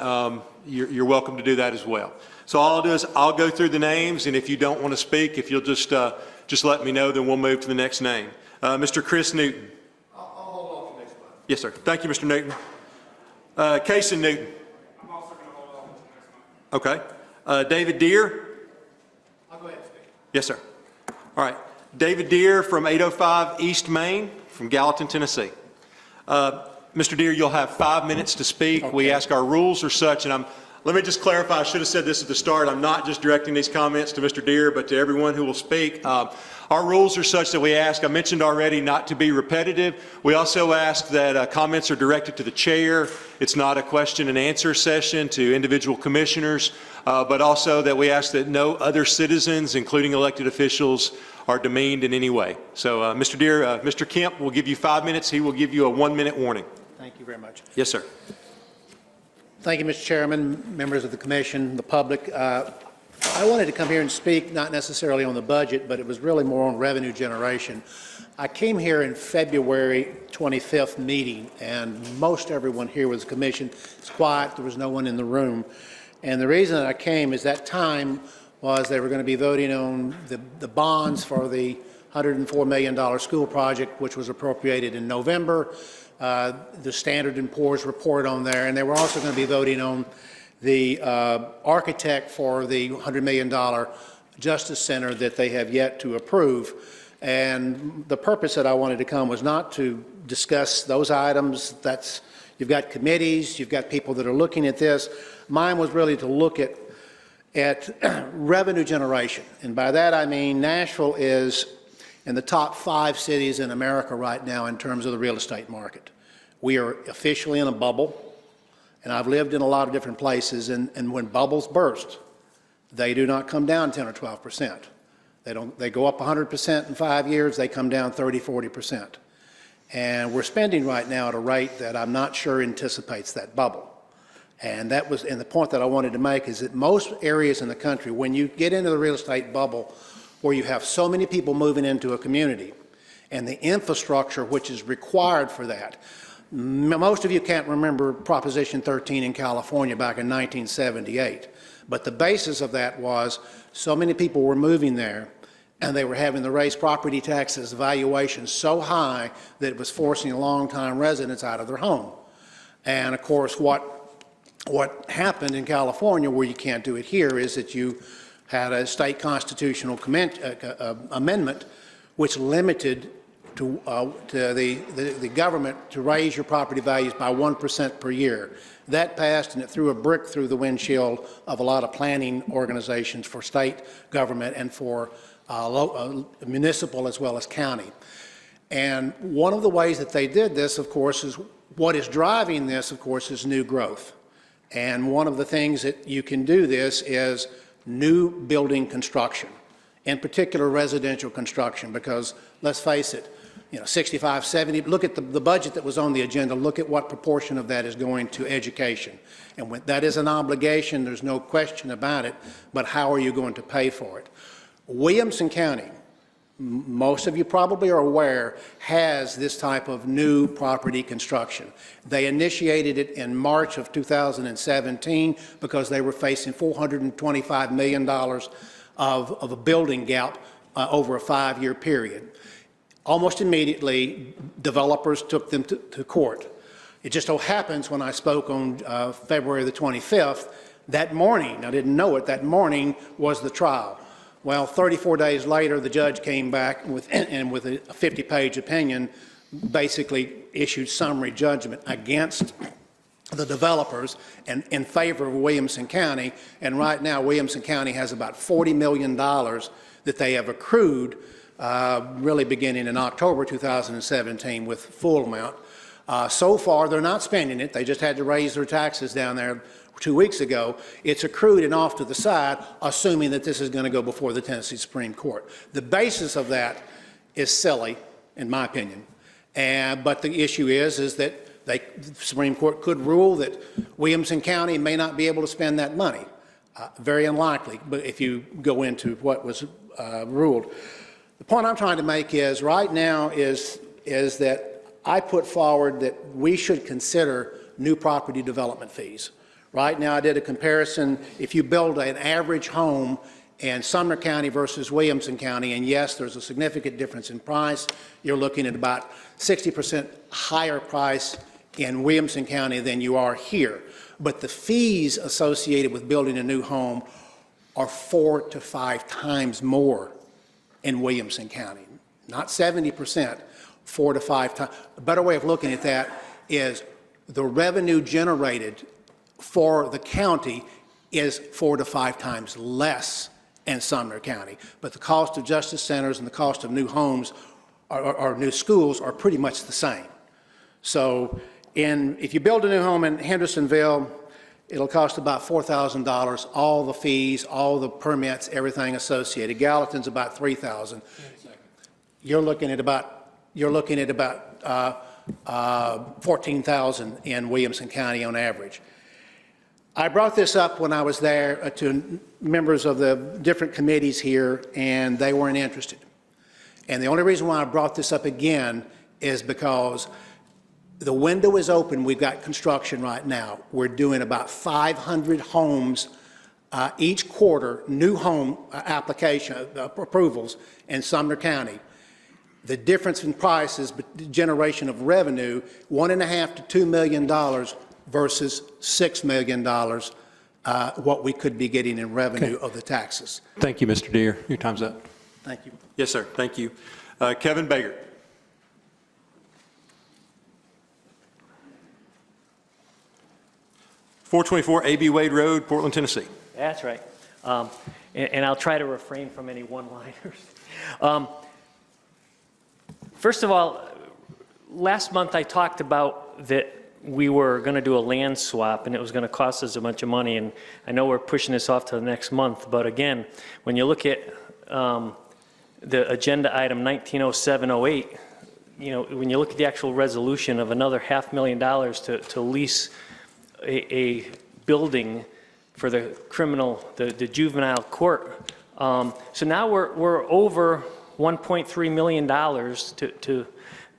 you're welcome to do that as well. So all I'll do is I'll go through the names, and if you don't want to speak, if you'll just let me know, then we'll move to the next name. Mr. Chris Newton. I'll hold off to next month. Yes, sir. Thank you, Mr. Newton. Kason Newton. I'm also going to hold off until next month. Okay. David Deere. I'll go ahead and speak. Yes, sir. All right. David Deere from 805 East Main from Gallatin, Tennessee. Mr. Deere, you'll have 5 minutes to speak. Okay. We ask our rules are such, and let me just clarify, I should have said this at the start, I'm not just directing these comments to Mr. Deere, but to everyone who will speak. Our rules are such that we ask, I mentioned already, not to be repetitive. We also ask that comments are directed to the chair. It's not a question and answer session to individual commissioners, but also that we ask that no other citizens, including elected officials, are demeaned in any way. So, Mr. Deere, Mr. Kemp will give you 5 minutes. He will give you a 1 minute warning. Thank you very much. Yes, sir. Thank you, Mr. Chairman, members of the commission, the public. I wanted to come here and speak not necessarily on the budget, but it was really more on revenue generation. I came here in February 25th meeting, and most everyone here was commission. It's quiet. There was no one in the room. And the reason that I came is that time was they were going to be voting on the bonds for the $104 million school project, which was appropriated in November. The Standard & Poor's report on there, and they were also going to be voting on the architect for the $100 million Justice Center that they have yet to approve. And the purpose that I wanted to come was not to discuss those items. You've got committees, you've got people that are looking at this. Mine was really to look at revenue generation. And by that I mean Nashville is in the top 5 cities in America right now in terms of the real estate market. We are officially in a bubble, and I've lived in a lot of different places, and when bubbles burst, they do not come down 10 or 12%. They go up 100% in 5 years, they come down 30, 40%. And we're spending right now at a rate that I'm not sure anticipates that bubble. And the point that I wanted to make is that most areas in the country, when you get into the real estate bubble, where you have so many people moving into a community, and the infrastructure which is required for that, most of you can't remember Proposition 13 in California back in 1978. But the basis of that was so many people were moving there, and they were having to raise property taxes valuations so high that it was forcing long-time residents out of their home. And of course, what happened in California, where you can't do it here, is that you had a state constitutional amendment which limited to the government to raise your property values by 1% per year. That passed, and it threw a brick through the windshield of a lot of planning organizations for state government and for municipal as well as county. And one of the ways that they did this, of course, is what is driving this, of course, is new growth. And one of the things that you can do this is new building construction, in particular residential construction, because let's face it, 65, 70, look at the budget that was on the agenda, look at what proportion of that is going to education. And when that is an obligation, there's no question about it, but how are you going to pay for it? Williamson County, most of you probably are aware, has this type of new property construction. They initiated it in March of 2017 because they were facing $425 million of a building gap over a 5-year period. Almost immediately, developers took them to court. It just so happens when I spoke on February the 25th, that morning, I didn't know it, that morning was the trial. Well, 34 days later, the judge came back with a 50-page opinion, basically issued summary judgment against the developers and in favor of Williamson County. And right now, Williamson County has about $40 million that they have accrued really beginning in October 2017 with full amount. So far, they're not spending it. They just had to raise their taxes down there 2 weeks ago. It's accrued and off to the side, assuming that this is going to go before the Tennessee Supreme Court. The basis of that is silly, in my opinion. But the issue is that the Supreme Court could rule that Williamson County may not be able to spend that money. Very unlikely, but if you go into what was ruled. The point I'm trying to make is right now is that I put forward that we should consider new property development fees. Right now I did a comparison. If you build an average home in Sumner County versus Williamson County, and yes, there's a significant difference in price. You're looking at about 60% higher price in Williamson County than you are here. But the fees associated with building a new home are 4 to 5 times more in Williamson County. Not 70%, 4 to 5 times. A better way of looking at that is the revenue generated for the county is 4 to 5 times less in Sumner County. But the cost of justice centers and the cost of new homes or new schools are pretty much the same. So if you build a new home in Hendersonville, it'll cost about $4,000, all the fees, all the permits, everything associated. Gallatin's about $3,000. You're looking at about $14,000 in Williamson County on average. I brought this up when I was there to members of the different committees here, and they weren't interested. And the only reason why I brought this up again is because the window is open. We've got construction right now. We're doing about 500 homes each quarter, new home application approvals in Sumner County. The difference in prices, but generation of revenue, $1.5 to $2 million versus $6 million, what we could be getting in revenue of the taxes. Thank you, Mr. Deere. Your time's up. Thank you. Yes, sir. Thank you. Kevin Baker. .424 A.B. Wade Road, Portland, Tennessee. That's right. And I'll try to refrain from any one-liners. First of all, last month I talked about that we were going to do a land swap, and it was going to cost us a bunch of money, and I know we're pushing this off to the next month, but again, when you look at the agenda item 190708, when you look at the actual resolution of another $500,000 to lease a building for the the juvenile court. So now we're over $1.3 million to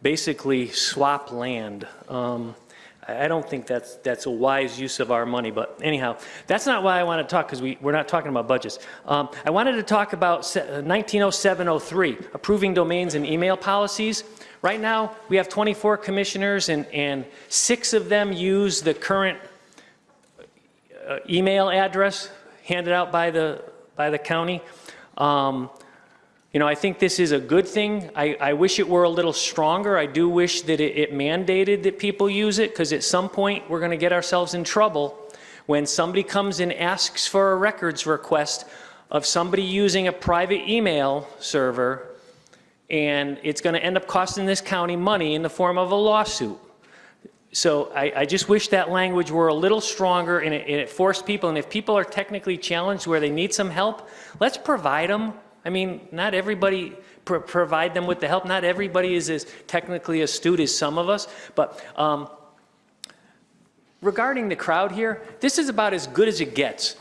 basically swap land. I don't think that's a wise use of our money, but anyhow, that's not why I want to talk, because we're not talking about budgets. I wanted to talk about 190703, approving domains and email policies. Right now, we have 24 commissioners, and 6 of them use the current email address handed out by the county. I think this is a good thing. I wish it were a little stronger. I do wish that it mandated that people use it, because at some point we're going to get ourselves in trouble when somebody comes and asks for a records request of somebody using a private email server, and it's going to end up costing this county money in the form of a lawsuit. So I just wish that language were a little stronger, and it forced people, and if people are technically challenged where they need some help, let's provide them. I mean, not everybody provide them with the help. Not everybody is as technically astute as some of us. But regarding the crowd here, this is about as good as it gets.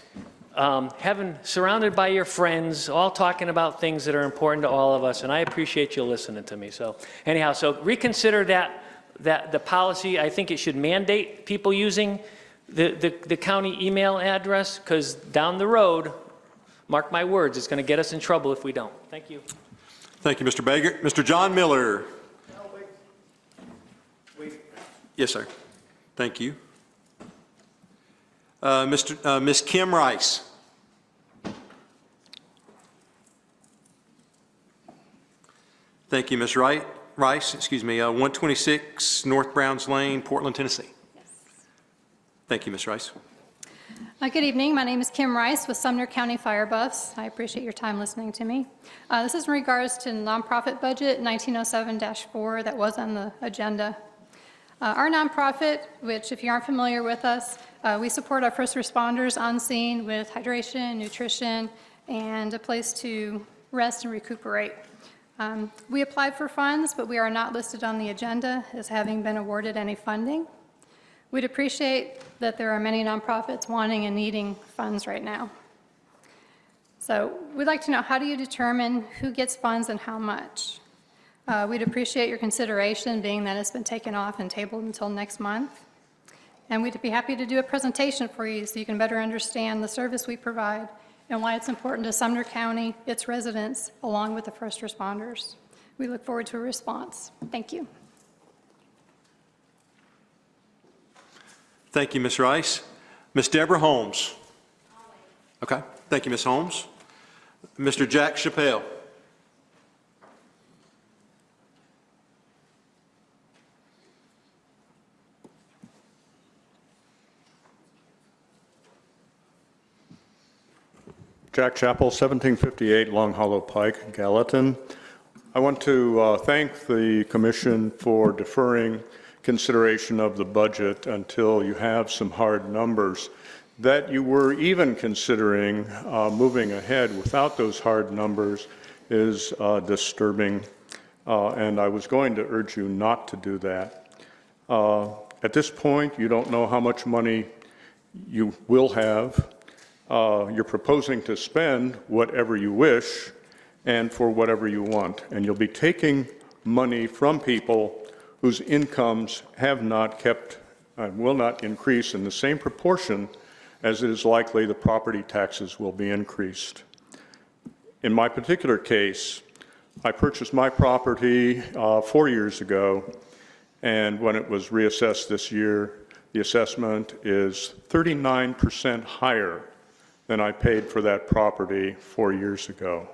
Having surrounded by your friends, all talking about things that are important to all of us, and I appreciate you listening to me. So anyhow, so reconsider that the policy. I think it should mandate people using the county email address, because down the road, mark my words, it's going to get us in trouble if we don't. Thank you. Thank you, Mr. Baker. Mr. John Miller. Yes, sir. Thank you. Ms. Kim Rice. Thank you, Ms. Rice. Excuse me. 126 North Browns Lane, Portland, Tennessee. Yes. Thank you, Ms. Rice. Good evening. My name is Kim Rice with Sumner County Fire Buffs. I appreciate your time listening to me. This is in regards to the nonprofit budget 1907-4 that was on the agenda. Our nonprofit, which if you aren't familiar with us, we support our first responders on scene with hydration, nutrition, and a place to rest and recuperate. We applied for funds, but we are not listed on the agenda as having been awarded any funding. We'd appreciate that there are many nonprofits wanting and needing funds right now. So we'd like to know, how do you determine who gets funds and how much? We'd appreciate your consideration, being that it's been taken off and tabled until next month. And we'd be happy to do a presentation for you so you can better understand the service we provide and why it's important to Sumner County, its residents, along with the first responders. We look forward to a response. Thank you. Thank you, Ms. Rice. Ms. Deborah Holmes. Okay. Thank you, Ms. Holmes. Mr. Jack Chappelle. Jack Chappell, 1758 Long Hollow Pike, Gallatin. I want to thank the Commission for deferring consideration of the budget until you have some hard numbers. That you were even considering moving ahead without those hard numbers is disturbing, and I was going to urge you not to do that. At this point, you don't know how much money you will have. You're proposing to spend whatever you wish and for whatever you want, and you'll be taking money from people whose incomes have not kept, will not increase in the same proportion as it is likely the property taxes will be increased. In my particular case, I purchased my property 4 years ago, and when it was reassessed this year, the assessment is 39% higher than I paid for that property 4 years ago.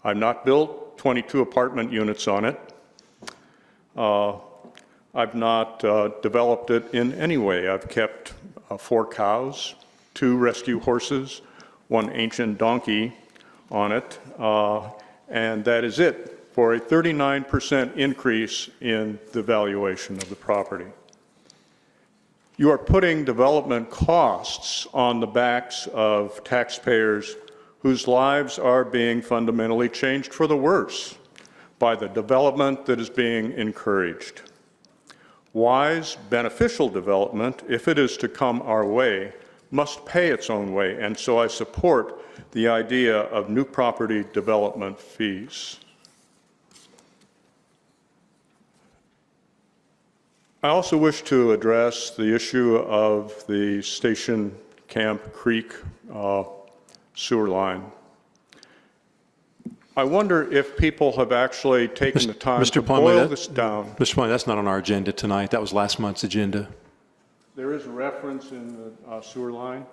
I've not built 22 apartment units on it. I've not developed it in any way. I've kept 4 cows, 2 rescue horses, 1 ancient donkey on it, and that is it for a 39% increase in the valuation of the property. You are putting development costs on the backs of taxpayers whose lives are being fundamentally changed for the worse by the development that is being encouraged. Wise, beneficial development, if it is to come our way, must pay its own way, and so I support the idea of new property development fees. I also wish to address the issue of the Station Camp Creek sewer line. I wonder if people have actually taken the time to boil this down. Mr. Plumlee, that's not on our agenda tonight. That was last month's agenda. There is a reference in the sewer line,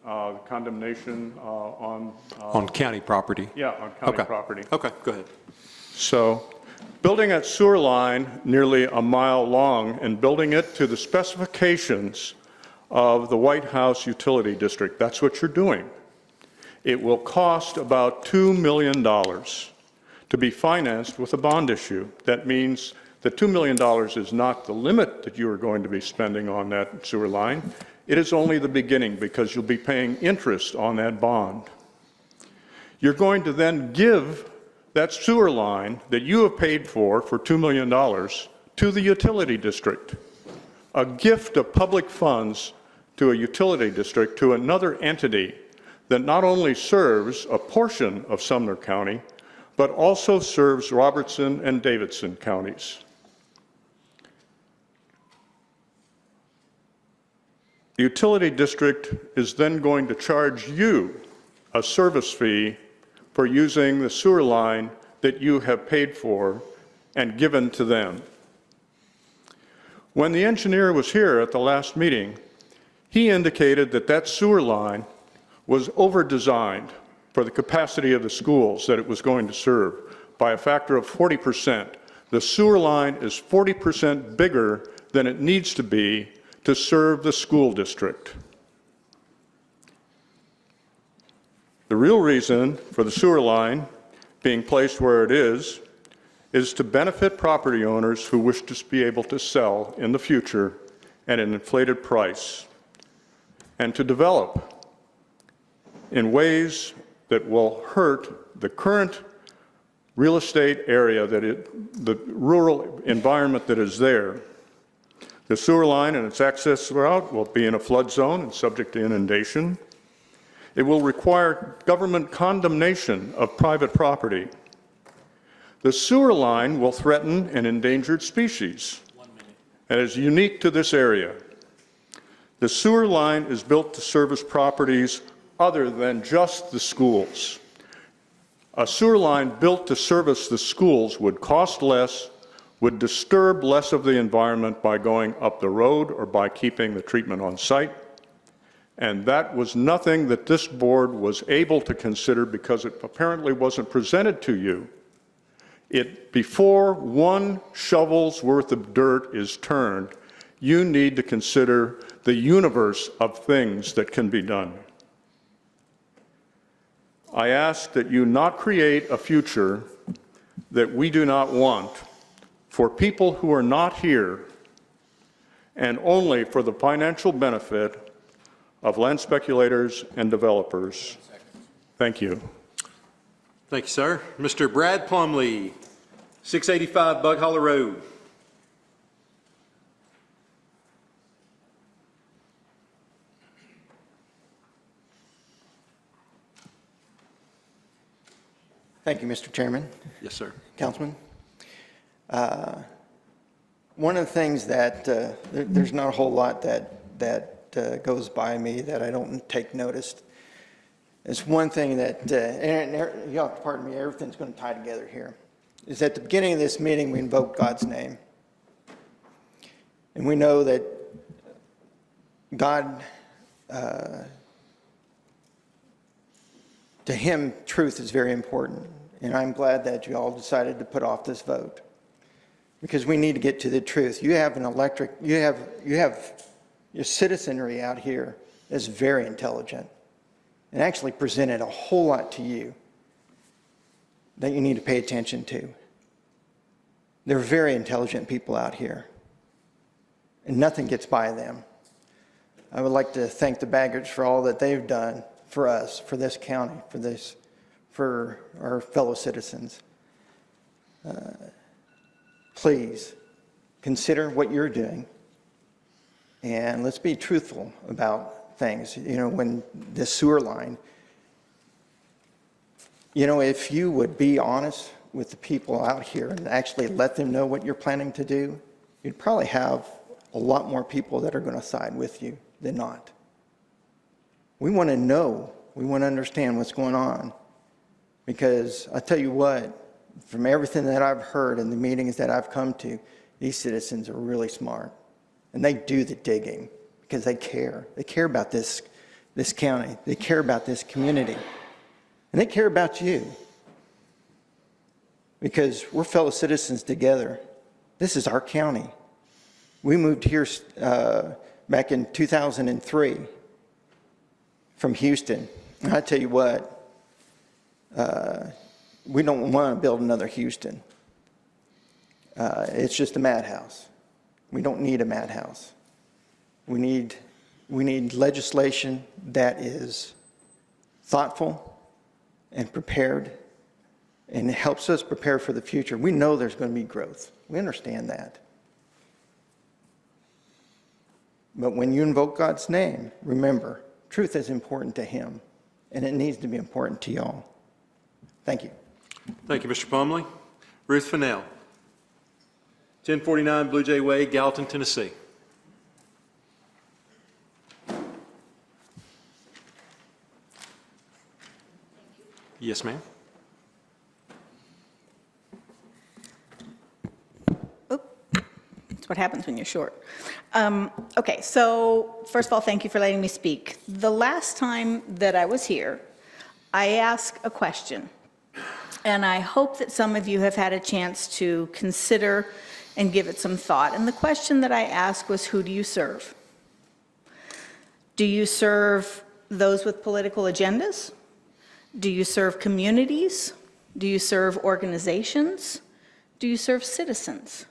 condemnation on county property. Yeah, on county property. Okay, go ahead. So, building a sewer line nearly a mile long and building it to the specifications of the White House Utility District, that's what you're doing. It will cost about $2 million to be financed with a bond issue. That means that $2 million is not the limit that you are going to be spending on that sewer line. It is only the beginning because you'll be paying interest on that bond. You're going to then give that sewer line that you have paid for $2 million to the utility district, a gift of public funds to a utility district, to another entity that not only serves a portion of Sumner County, but also serves Robertson and Davidson counties. The utility district is then going to charge you a service fee for using the sewer line that you have paid for and given to them. When the engineer was here at the last meeting, he indicated that that sewer line was over-designed for the capacity of the schools that it was going to serve by a factor of 40%. The sewer line is 40% bigger than it needs to be to serve the school district. The real reason for the sewer line being placed where it is to benefit property owners who wish to be able to sell in the future at an inflated price, and to develop in ways that will hurt the current real estate area, the rural environment that is there. The sewer line and its access route will be in a flood zone and subject to inundation. It will require government condemnation of private property. The sewer line will threaten an endangered species and is unique to this area. The sewer line is built to service properties other than just the schools. A sewer line built to service the schools would cost less, would disturb less of the environment by going up the road or by keeping the treatment on site. And that was nothing that this board was able to consider because it apparently wasn't presented to you. Before one shovel's worth of dirt is turned, you need to consider the universe of things that can be done. I ask that you not create a future that we do not want for people who are not here and only for the financial benefit of land speculators and developers. Thank you. Thank you, sir. Mr. Brad Plumlee, 685 Bug Hollow Road. Thank you, Mr. Chairman. Yes, sir. Councilman. One of the things that, there's not a whole lot that goes by me that I don't take notice. It's one thing that, and you have to pardon me, everything's going to tie together here, is at the beginning of this meeting, we invoked God's name. And we know that God, to him, truth is very important. And I'm glad that you all decided to put off this vote, because we need to get to the truth. You have your citizenry out here that's very intelligent and actually presented a whole lot to you. that you need to pay attention to. They're very intelligent people out here, and nothing gets by them. I would like to thank the Baggards for all that they've done for us, for this county, for our fellow citizens. Please consider what you're doing, and let's be truthful about things. You know, when this sewer line, you know, if you would be honest with the people out here and actually let them know what you're planning to do, you'd probably have a lot more people that are going to side with you than not. We want to know, we want to understand what's going on, because I tell you what, from everything that I've heard in the meetings that I've come to, these citizens are really smart, and they do the digging because they care. They care about this county. They care about this community, and they care about you, because we're fellow citizens together. This is our county. We moved here back in 2003 from Houston. And I tell you what, we don't want to build another Houston. It's just a madhouse. We don't need a madhouse. We need legislation that is thoughtful and prepared, and it helps us prepare for the future. We know there's going to be growth. We understand that. But when you invoke God's name, remember, truth is important to him, and it needs to be important to y'all. Thank you. Thank you, Mr. Plumley. Ruth Fennell, 1049 Blue Jay Way, Gallatin, Tennessee. Yes, ma'am. What happens when you're short. Okay, so first of all, thank you for letting me speak. The last time that I was here, I asked a question, and I hope that some of you have had a chance to consider and give it some thought. And the question that I asked was, who do you serve? Do you serve those with political agendas? Do you serve communities? Do you serve organizations? Do you serve citizens?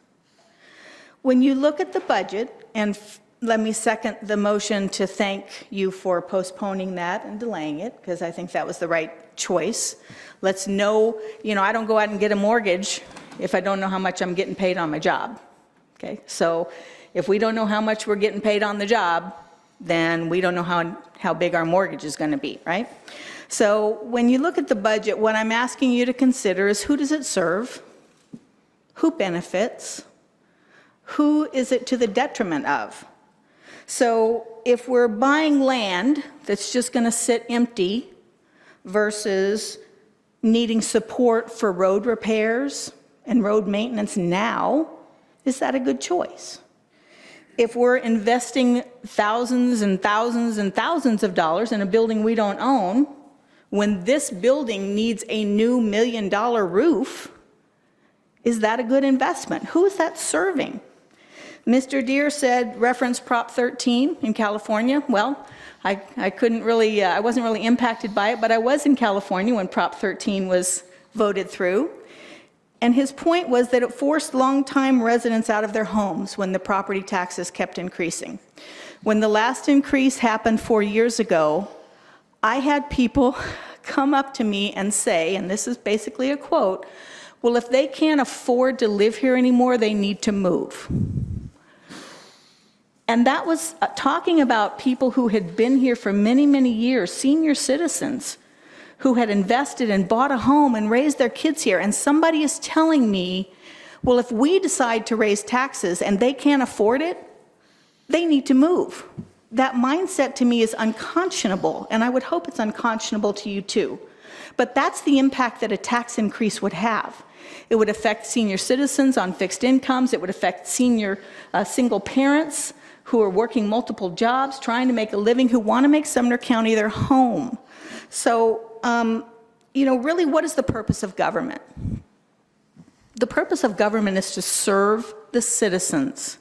When you look at the budget, and let me second the motion to thank you for postponing that and delaying it, because I think that was the right choice. Let's know, you know, I don't go out and get a mortgage if I don't know how much I'm getting paid on my job. Okay, so if we don't know how much we're getting paid on the job, then we don't know how big our mortgage is going to be, right? So when you look at the budget, what I'm asking you to consider is, who does it serve? Who benefits? Who is it to the detriment of? So if we're buying land that's just going to sit empty versus needing support for road repairs and road maintenance now, is that a good choice? If we're investing thousands and thousands and thousands of dollars in a building we don't own, when this building needs a new $1 million roof, is that a good investment? Who is that serving? Mr. Deere said, reference Prop 13 in California. Well, I wasn't really impacted by it, but I was in California when Prop 13 was voted through. And his point was that it forced longtime residents out of their homes when the property taxes kept increasing. When the last increase happened 4 years ago, I had people come up to me and say, and this is basically a quote, well, if they can't afford to live here anymore, they need to move. And that was talking about people who had been here for many, many years, senior citizens who had invested and bought a home and raised their kids here. And somebody is telling me, well, if we decide to raise taxes and they can't afford it, they need to move. That mindset to me is unconscionable, and I would hope it's unconscionable to you too. But that's the impact that a tax increase would have. It would affect senior citizens on fixed incomes. It would affect senior single parents who are working multiple jobs, trying to make a living, who want to make Sumner County their home. So, you know, really, what is the purpose of government? The purpose of government is to serve the citizens.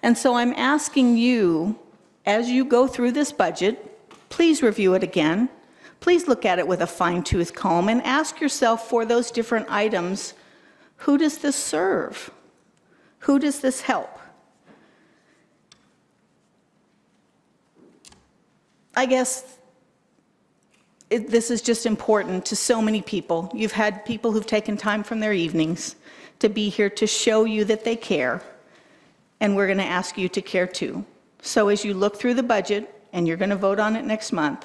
And so I'm asking you, as you go through this budget, please review it again. please look at it with a fine-tooth comb and ask yourself for those different items, who does this serve? Who does this help? I guess this is just important to so many people. You've had people who've taken time from their evenings to be here to show you that they care, and we're going to ask you to care too. So as you look through the budget, and you're going to vote on it next month,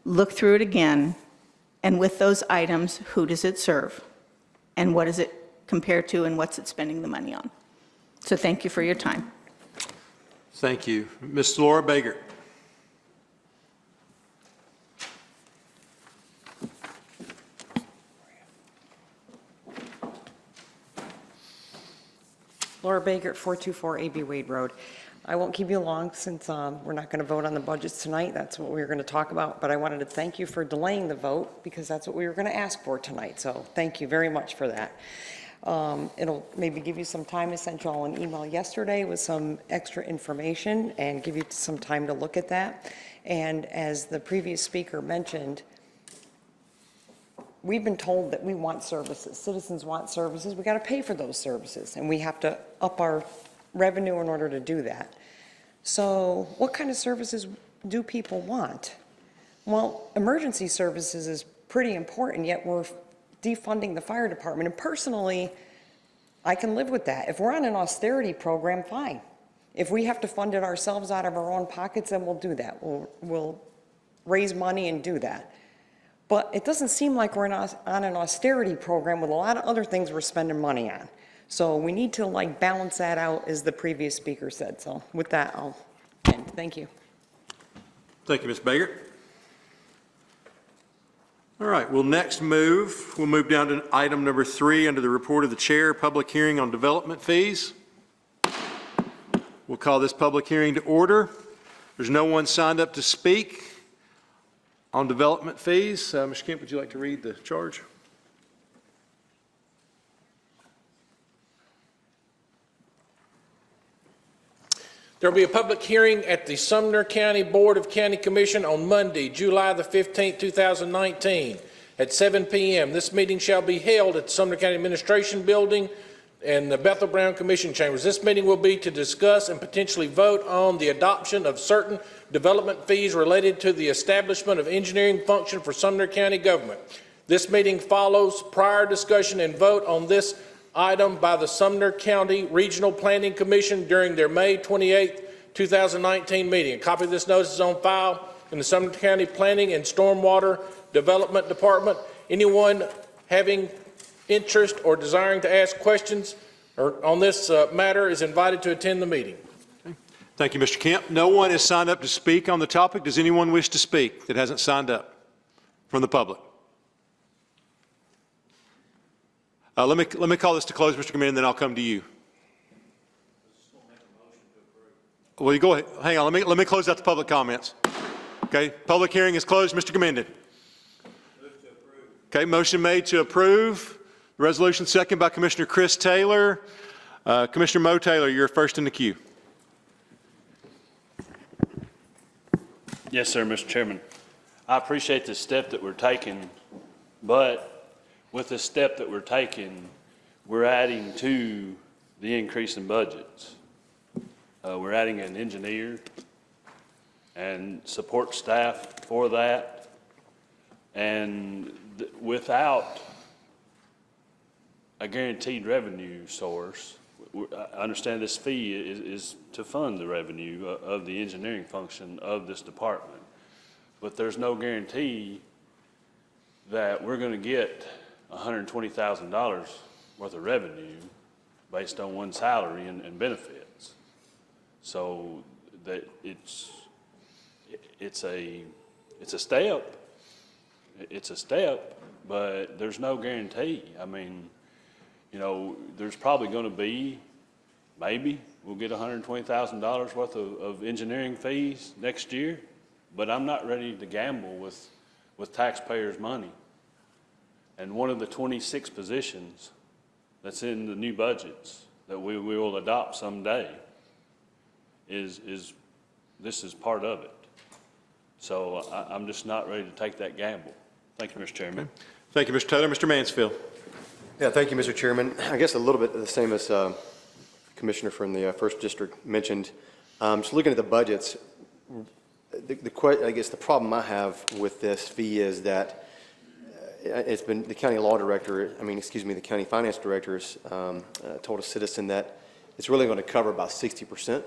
look through it again, and with those items, who does it serve? And what does it compare to, and what's it spending the money on? So thank you for your time. Thank you. Ms. Laura Baker. Laura Baker, 424 A.B. Wade Road. I won't keep you long since we're not going to vote on the budgets tonight. That's what we were going to talk about. But I wanted to thank you for delaying the vote because that's what we were going to ask for tonight. So thank you very much for that. It'll maybe give you some time. I sent you all an email yesterday with some extra information and give you some time to look at that. And as the previous speaker mentioned, we've been told that we want services. Citizens want services. We got to pay for those services, and we have to up our revenue in order to do that. So what kind of services do people want? Well, emergency services is pretty important, yet we're defunding the fire department. And personally, I can live with that. If we're on an austerity program, fine. If we have to fund it ourselves out of our own pockets, then we'll do that. We'll raise money and do that. But it doesn't seem like we're on an austerity program with a lot of other things we're spending money on. So we need to balance that out, as the previous speaker said. So with that, I'll end. Thank you. Thank you, Ms. Baker. All right, we'll move down to item number 3 under the report of the chair, public hearing on development fees. We'll call this public hearing to order. There's no one signed up to speak on development fees. Mr. Kemp, would you like to read the charge? There will be a public hearing at the Sumner County Board of County Commission on Monday, July the 15th, 2019 at 7 p.m. This meeting shall be held at the Sumner County Administration Building and the Bethel Brown Commission Chambers. This meeting will be to discuss and potentially vote on the adoption of certain development fees related to the establishment of engineering function for Sumner County government. This meeting follows prior discussion and vote on this item by the Sumner County Regional Planning Commission during their May 28, 2019 meeting. A copy of this notice is on file in the Sumner County Planning and Stormwater Development Department. Anyone having interest or desiring to ask questions on this matter is invited to attend the meeting. Okay. Thank you, Mr. Kemp. No one has signed up to speak on the topic. Does anyone wish to speak that hasn't signed up from the public? Let me call this to close, Mr. Committee, and then I'll come to you. Well, you go ahead. Hang on. Let me close out the public comments. Okay. Public hearing is closed. Mr. Commended. Okay. Motion made to approve. Resolution second by Commissioner Chris Taylor. Commissioner Mo Taylor, you're first in the queue. Yes, sir, Mr. Chairman. I appreciate the step that we're taking, but with the step that we're taking, we're adding to the increase in budgets. We're adding an engineer and support staff for that. And without a guaranteed revenue source, I understand this fee is to fund the revenue of the engineering function of this department. But there's no guarantee that we're going to get $120,000 worth of revenue based on one salary and benefits. So that it's a step. It's a step, but there's no guarantee. I mean, you know, there's probably going to be, maybe we'll get $120,000 worth of engineering fees next year, but I'm not ready to gamble with taxpayers' money. And one of the 26 positions that's in the new budgets that we will adopt someday this is part of it. So I'm just not ready to take that gamble. Thank you, Mr. Chairman. Thank you, Mr. Taylor. Mr. Mansfield. Yeah, thank you, Mr. Chairman. I guess a little bit the same as Commissioner from the First District mentioned. Just looking at the budgets, I guess the problem I have with this fee is that it's been the county law director, the county finance director has told a citizen that it's really going to cover about 60%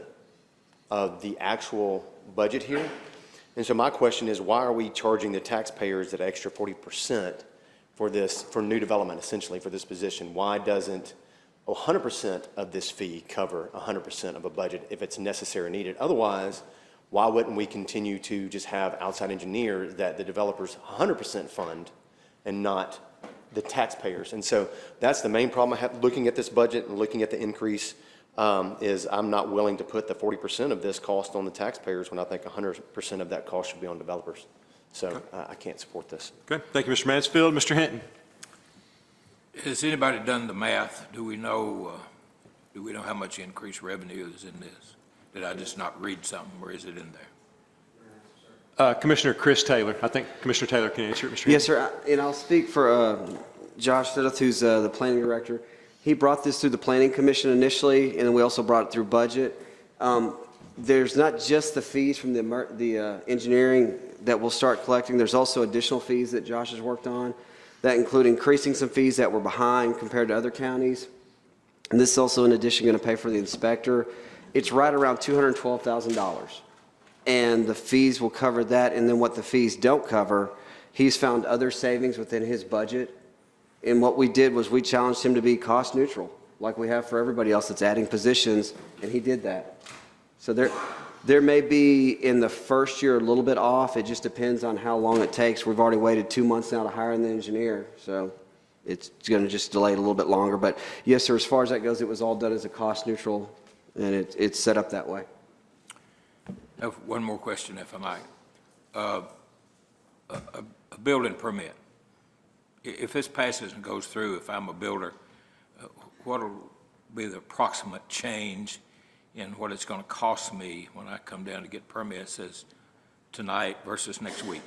of the actual budget here. And so my question is, why are we charging the taxpayers that extra 40% for this, for new development, essentially, for this position? Why doesn't 100% of this fee cover 100% of a budget if it's necessary or needed? Otherwise, why wouldn't we continue to just have outside engineers that the developers 100% fund and not the taxpayers? And so that's the main problem I have looking at this budget and looking at the increase, is I'm not willing to put the 40% of this cost on the taxpayers when I think 100% of that cost should be on developers. So I can't support this. Okay. Thank you, Mr. Mansfield. Mr. Hinton. Has anybody done the math? Do we know how much increased revenue is in this? Did I just not read something, or is it in there? Commissioner Chris Taylor. I think Commissioner Taylor can answer it, Mr. Hinton. Yes, sir. And I'll speak for Josh Stidith, who's the planning director. He brought this through the Planning Commission initially, and we also brought it through budget. There's not just the fees from the engineering that we'll start collecting. There's also additional fees that Josh has worked on that include increasing some fees that were behind compared to other counties. And this is also in addition going to pay for the inspector. It's right around $212,000. And the fees will cover that. And then what the fees don't cover, he's found other savings within his budget. And what we did was we challenged him to be cost neutral, like we have for everybody else that's adding positions, and he did that. So there may be in the first year a little bit off. It just depends on how long it takes. We've already waited 2 months now to hire the engineer, so it's going to just delay it a little bit longer. But yes, sir, as far as that goes, it was all done as a cost neutral, and it's set up that way. I have one more question, if I might. A building permit. If this passes and goes through, if I'm a builder, what will be the approximate change in what it's going to cost me when I come down to get permits as tonight versus next week?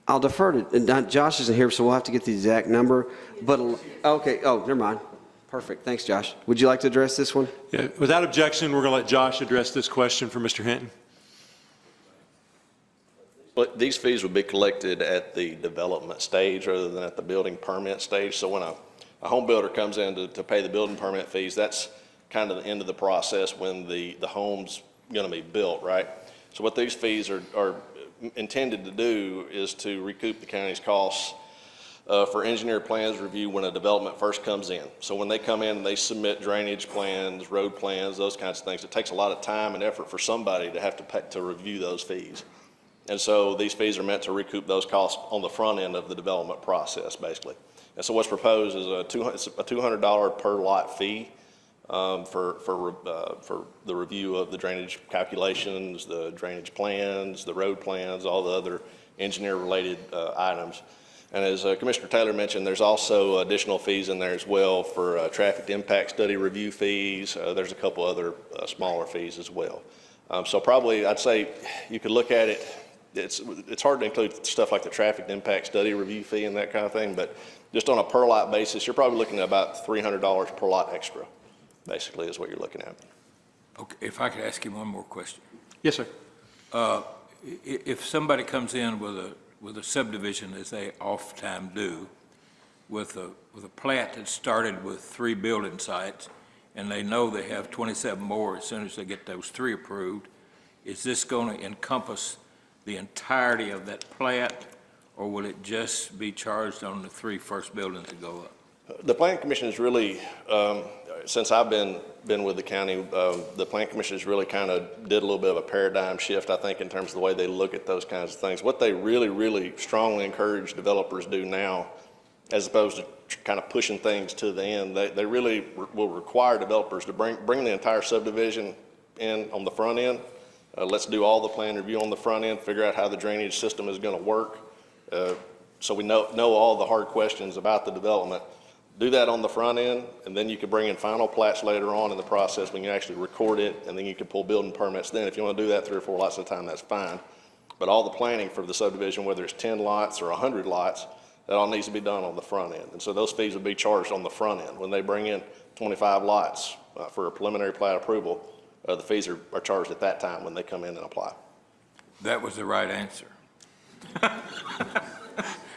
I'll defer to, Josh isn't here, so we'll have to get the exact number. But, okay, oh, never mind. Perfect. Thanks, Josh. Would you like to address this one? Yeah, without objection, we're going to let Josh address this question for Mr. Hinton. But these fees would be collected at the development stage rather than at the building permit stage. So when a home builder comes in to pay the building permit fees, that's kind of the end of the process when the home's going to be built, right? So what these fees are intended to do is to recoup the county's costs for engineer plans review when a development first comes in. So when they come in and they submit drainage plans, road plans, those kinds of things, it takes a lot of time and effort for somebody to have to pay, to review those fees. And so these fees are meant to recoup those costs on the front end of the development process, basically. And so what's proposed is a $200 per lot fee for the review of the drainage calculations, the drainage plans, the road plans, all the other engineer-related items. And as Commissioner Taylor mentioned, there's also additional fees in there as well for traffic impact study review fees. There's a couple other smaller fees as well. So probably I'd say you could look at it. It's hard to include stuff like the traffic impact study review fee and that kind of thing, but just on a per lot basis, you're probably looking at about $300 per lot extra, basically, is what you're looking at. Okay, if I could ask you one more question. Yes, sir. If somebody comes in with a subdivision, as they oftentimes do, with a plat that started with 3 building sites, and they know they have 27 more as soon as they get those 3 approved, is this going to encompass the entirety of that plat, or will it just be charged on the 3 first buildings that go up? The Planning Commission is really, since I've been with the county, the Planning Commission has really kind of did a little bit of a paradigm shift, I think, in terms of the way they look at those kinds of things. What they really, really strongly encourage developers do now, as opposed to kind of pushing things to the end, they really will require developers to bring the entire subdivision in on the front end. Let's do all the plan review on the front end, figure out how the drainage system is going to work, so we know all the hard questions about the development. do that on the front end, and then you could bring in final plats later on in the process when you actually record it, and then you could pull building permits then. If you want to do that 3 or 4 lots at a time, that's fine. But all the planning for the subdivision, whether it's 10 lots or 100 lots, that all needs to be done on the front end. And so those fees would be charged on the front end. When they bring in 25 lots for a preliminary plat approval, the fees are charged at that time when they come in and apply. That was the right answer.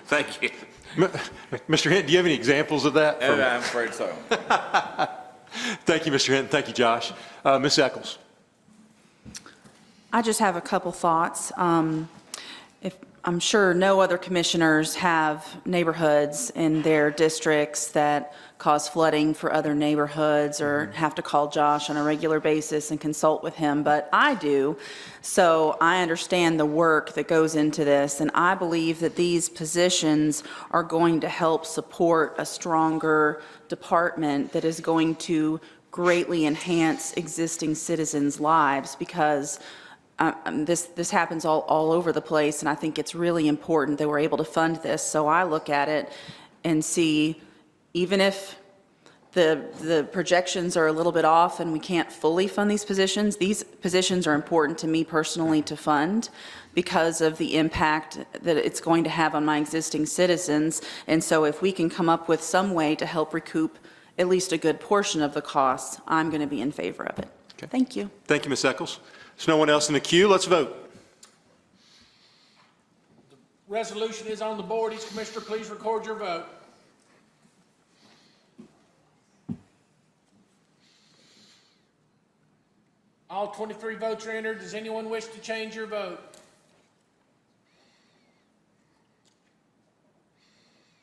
Thank you. Mr. Hinton, do you have any examples of that? I'm afraid so. Thank you, Mr. Hinton. Thank you, Josh. Ms. Eccles. I just have a couple thoughts. I'm sure no other commissioners have neighborhoods in their districts that cause flooding for other neighborhoods or have to call Josh on a regular basis and consult with him, but I do. So I understand the work that goes into this, and I believe that these positions are going to help support a stronger department that is going to greatly enhance existing citizens' lives, because this happens all over the place, and I think it's really important that we're able to fund this. So I look at it and see, even if the projections are a little bit off and we can't fully fund these positions are important to me personally to fund because of the impact that it's going to have on my existing citizens. And so if we can come up with some way to help recoup at least a good portion of the costs, I'm going to be in favor of it. Okay. Thank you. Thank you, Ms. Eccles. There's no one else in the queue. Let's vote. The resolution is on the board. Each commissioner, please record your vote. All 23 votes are entered. Does anyone wish to change your vote?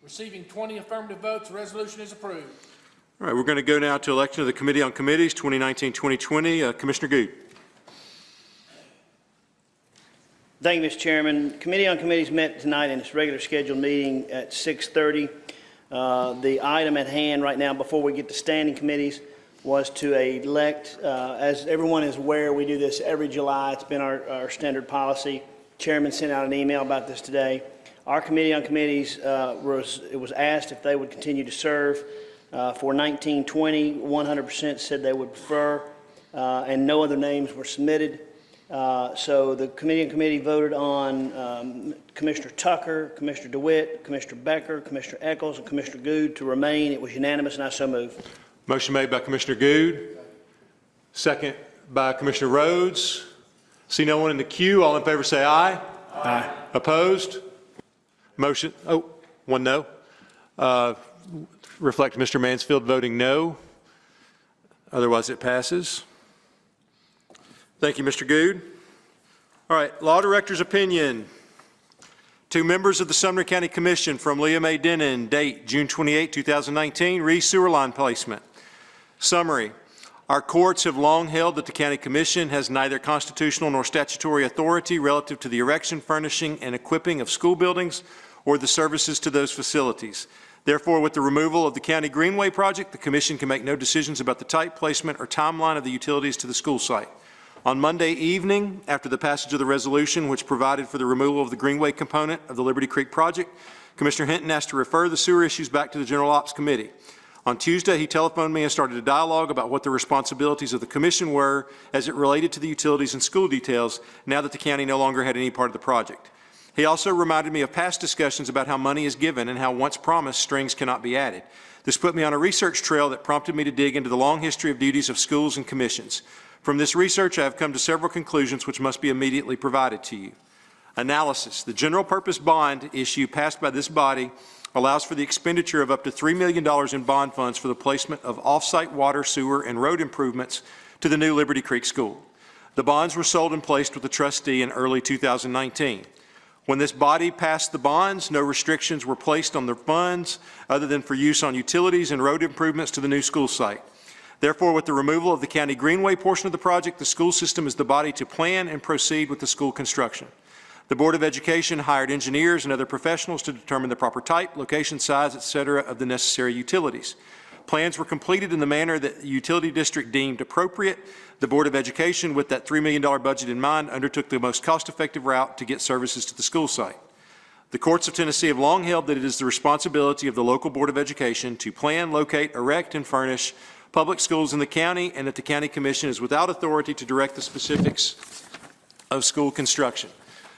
Receiving 20 affirmative votes, the resolution is approved. All right, we're going to go now to election of the Committee on Committees, 2019-2020. Commissioner Good. Thank you, Mr. Chairman. Committee on Committees met tonight in its regular scheduled meeting at 6:30. The item at hand right now, before we get to standing committees, was to elect, as everyone is aware, we do this every July. It's been our standard policy. Chairman sent out an email about this today. Our Committee on Committees was asked if they would continue to serve. For 1920, 100% said they would prefer, and no other names were submitted. So the Committee on Committee voted on Commissioner Tucker, Commissioner DeWitt, Commissioner Becker, Commissioner Eccles, and Commissioner Good to remain. It was unanimous, and I so move. Motion made by Commissioner Good, second by Commissioner Rhodes. See no one in the queue. All in favor say aye. Aye. Opposed? Motion, one no. Reflect Mr. Mansfield voting no. Otherwise it passes. Thank you, Mr. Good. All right, Law Director's opinion. 2 members of the Sumner County Commission from Liam A. Denon, date June 28, 2019, re-sewer line placement. Summary. Our courts have long held that the County Commission has neither constitutional nor statutory authority relative to the erection, furnishing, and equipping of school buildings or the services to those facilities. Therefore, with the removal of the County Greenway project, the Commission can make no decisions about the type, placement, or timeline of the utilities to the school site. On Monday evening, after the passage of the resolution which provided for the removal of the Greenway component of the Liberty Creek project, Commissioner Hinton asked to refer the sewer issues back to the General Ops Committee. On Tuesday, he telephoned me and started a dialogue about what the responsibilities of the Commission were as it related to the utilities and school details now that the county no longer had any part of the project. He also reminded me of past discussions about how money is given and how once promised, strings cannot be added. This put me on a research trail that prompted me to dig into the long history of duties of schools and commissions. From this research, I have come to several conclusions which must be immediately provided to you. Analysis. The general purpose bond issue passed by this body allows for the expenditure of up to $3 million in bond funds for the placement of off-site water, sewer, and road improvements to the new Liberty Creek School. The bonds were sold and placed with the trustee in early 2019. When this body passed the bonds, no restrictions were placed on the funds other than for use on utilities and road improvements to the new school site. Therefore, with the removal of the County Greenway portion of the project, the school system is the body to plan and proceed with the school construction. The Board of Education hired engineers and other professionals to determine the proper type, location, size, etc. of the necessary utilities. Plans were completed in the manner that the utility district deemed appropriate. The Board of Education, with that $3 million budget in mind, undertook the most cost-effective route to get services to the school site. The courts of Tennessee have long held that it is the responsibility of the local Board of Education to plan, locate, erect, and furnish public schools in the county, and that the County Commission is without authority to direct the specifics of school construction.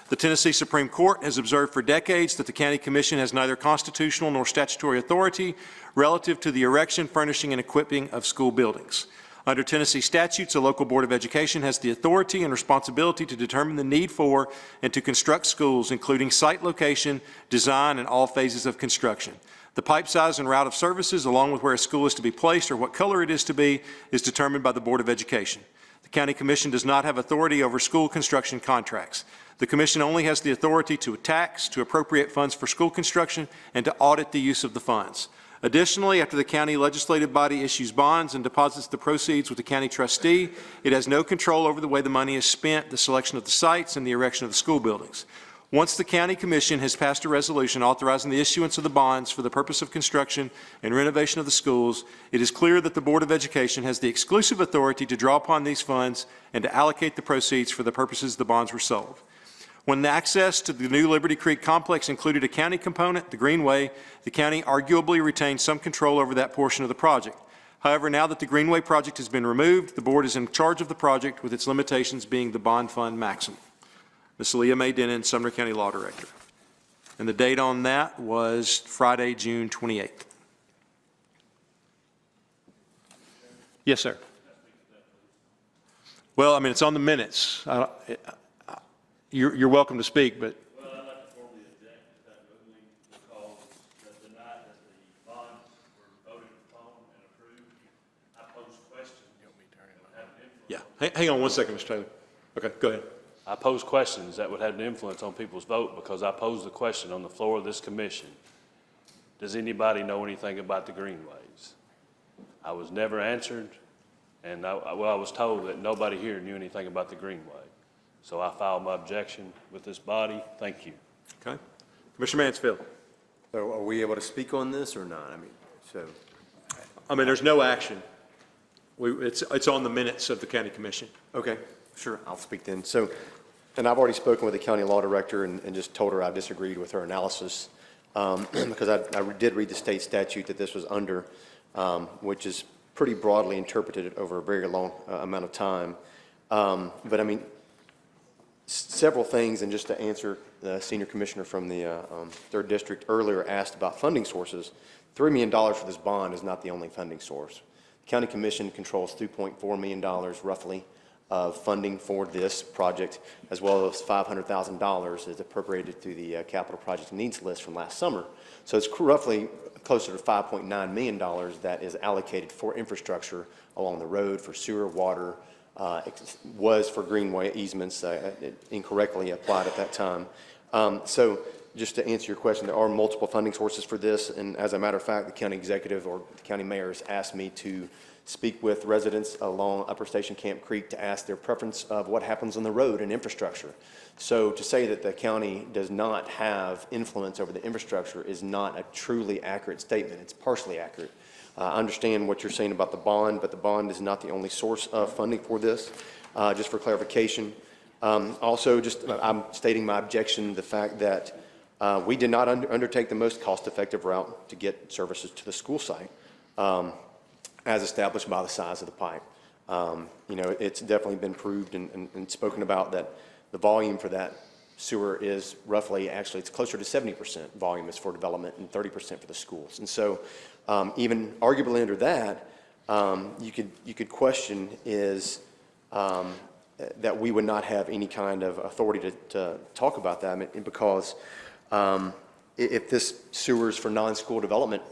The Tennessee Supreme Court has observed for decades that the County Commission has neither constitutional nor statutory authority relative to the erection, furnishing, and equipping of school buildings. Under Tennessee statutes, a local Board of Education has the authority and responsibility to determine the need for and to construct schools, including site location, design, and all phases of construction. The pipe size and route of services, along with where a school is to be placed or what color it is to be, is determined by the Board of Education. The County Commission does not have authority over school construction contracts. The Commission only has the authority to tax, to appropriate funds for school construction, and to audit the use of the funds. Additionally, after the county legislative body issues bonds and deposits the proceeds with the county trustee, it has no control over the way the money is spent, the selection of the sites, and the erection of the school buildings. Once the County Commission has passed a resolution authorizing the issuance of the bonds for the purpose of construction and renovation of the schools, it is clear that the Board of Education has the exclusive authority to draw upon these funds and to allocate the proceeds for the purposes the bonds were sold. When the access to the new Liberty Creek complex included a county component, the Greenway, the county arguably retained some control over that portion of the project. However, now that the Greenway project has been removed, the board is in charge of the project, with its limitations being the bond fund maximum. Ms. Leah Mae Denon, Sumner County Law Director. And the date on that was Friday, June 28th. Yes, sir. Well, I mean, it's on the minutes. You're welcome to speak, but. Well, I'd like to formally object to that ruling because the night that the bonds were voted upon and approved, I posed questions. Yeah, hang on one second, Mr. Taylor. Okay, go ahead. I posed questions that would have an influence on people's vote because I posed the question on the floor of this commission. Does anybody know anything about the greenways? I was never answered, and I was told that nobody here knew anything about the greenway. So I filed my objection with this body. Thank you. Okay. Commissioner Mansfield. So are we able to speak on this or not? I mean, there's no action. It's on the minutes of the County Commission. Okay, sure, I'll speak then. So, and I've already spoken with the county law director and just told her I disagreed with her analysis because I did read the state statute that this was under, which is pretty broadly interpreted over a very long amount of time. But I mean, several things, and just to answer the senior commissioner from the 3rd District earlier asked about funding sources, $3 million for this bond is not the only funding source. The County Commission controls $2.4 million roughly of funding for this project, as well as $500,000 is appropriated through the capital project needs list from last summer. So it's roughly closer to $5.9 million that is allocated for infrastructure along the road, for sewer, water, was for greenway easements, incorrectly applied at that time. So just to answer your question, there are multiple funding sources for this, and as a matter of fact, the county executive or the county mayor has asked me to speak with residents along Upper Station Camp Creek to ask their preference of what happens on the road and infrastructure. So to say that the county does not have influence over the infrastructure is not a truly accurate statement. It's partially accurate. I understand what you're saying about the bond, but the bond is not the only source of funding for this. Just for clarification. Also, I'm stating my objection to the fact that we did not undertake the most cost-effective route to get services to the school site, as established by the size of the pipe. You know, it's definitely been proved and spoken about that the volume for that sewer is roughly, actually, it's closer to 70% volume is for development and 30% for the schools. And so even arguably under that, you could question is that we would not have any kind of authority to talk about that, because if this sewer is for non-school development,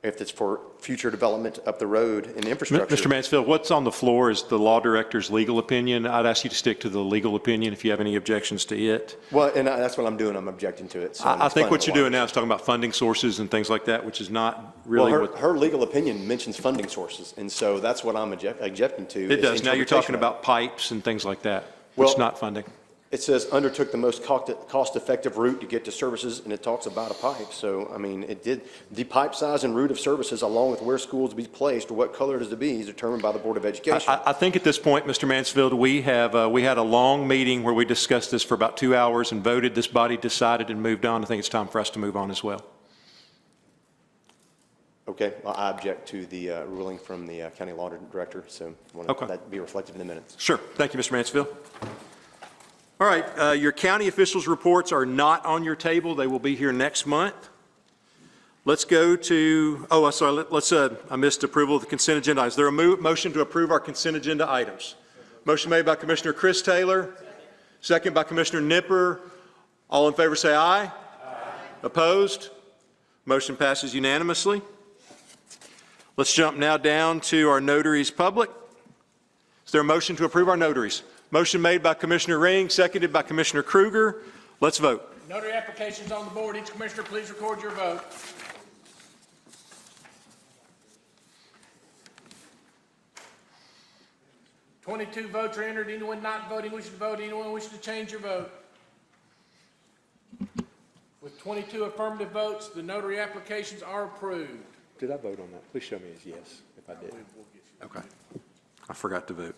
if it's for future development up the road and infrastructure. Mr. Mansfield, what's on the floor is the law director's legal opinion. I'd ask you to stick to the legal opinion if you have any objections to it. Well, and that's what I'm doing. I'm objecting to it. So I think what you're doing now is talking about funding sources and things like that, which is not really well, her legal opinion mentions funding sources, and so that's what I'm objecting to. It does. Now you're talking about pipes and things like that, which is not funding. It says undertook the most cost-effective route to get to services, and it talks about a pipe. So, I mean, it did, the pipe size and route of services along with where schools be placed or what color it is to be is determined by the Board of Education. I think at this point, Mr. Mansfield, we had a long meeting where we discussed this for about 2 hours and voted. This body decided and moved on. I think it's time for us to move on as well. Okay, well, I object to the ruling from the county law director, so I want that to be reflected in the minutes. Sure. Thank you, Mr. Mansfield. All right, your county officials' reports are not on your table. They will be here next month. Let's go to, I missed approval of the consent agenda items. Is there a motion to approve our consent agenda items? Motion made by Commissioner Chris Taylor, second by Commissioner Nipper. All in favor say aye. Aye. Opposed? Motion passes unanimously. Let's jump now down to our notaries public. Is there a motion to approve our notaries? Motion made by Commissioner Ring, seconded by Commissioner Kruger. Let's vote. Notary applications on the board. Each commissioner, please record your vote. $22 votes are entered. Anyone not voting wishing to vote? Anyone wishing to change your vote? With 22 affirmative votes, the notary applications are approved. Did I vote on that? Please show me as yes, if I did. Okay. I forgot to vote.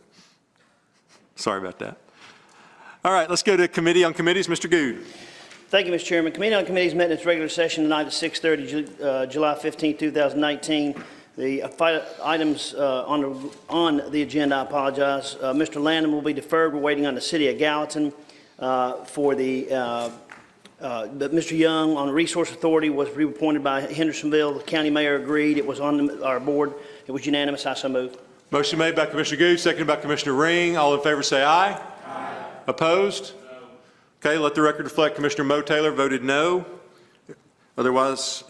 Sorry about that. All right, let's go to Committee on Committees. Mr. Good. Thank you, Mr. Chairman. Committee on Committees met in its regular session tonight at 6:30, July 15, 2019. The items on the agenda, I apologize. Mr. Landon will be deferred. We're waiting on the City of Gallatin for the but Mr. Young on the Resource Authority was reappointed by Hendersonville. The county mayor agreed. It was on our board. It was unanimous. I so move. Motion made by Commissioner Good, seconded by Commissioner Ring. All in favor say aye. Aye. Opposed? No. Okay, let the record reflect Commissioner Mo Taylor voted no. Otherwise,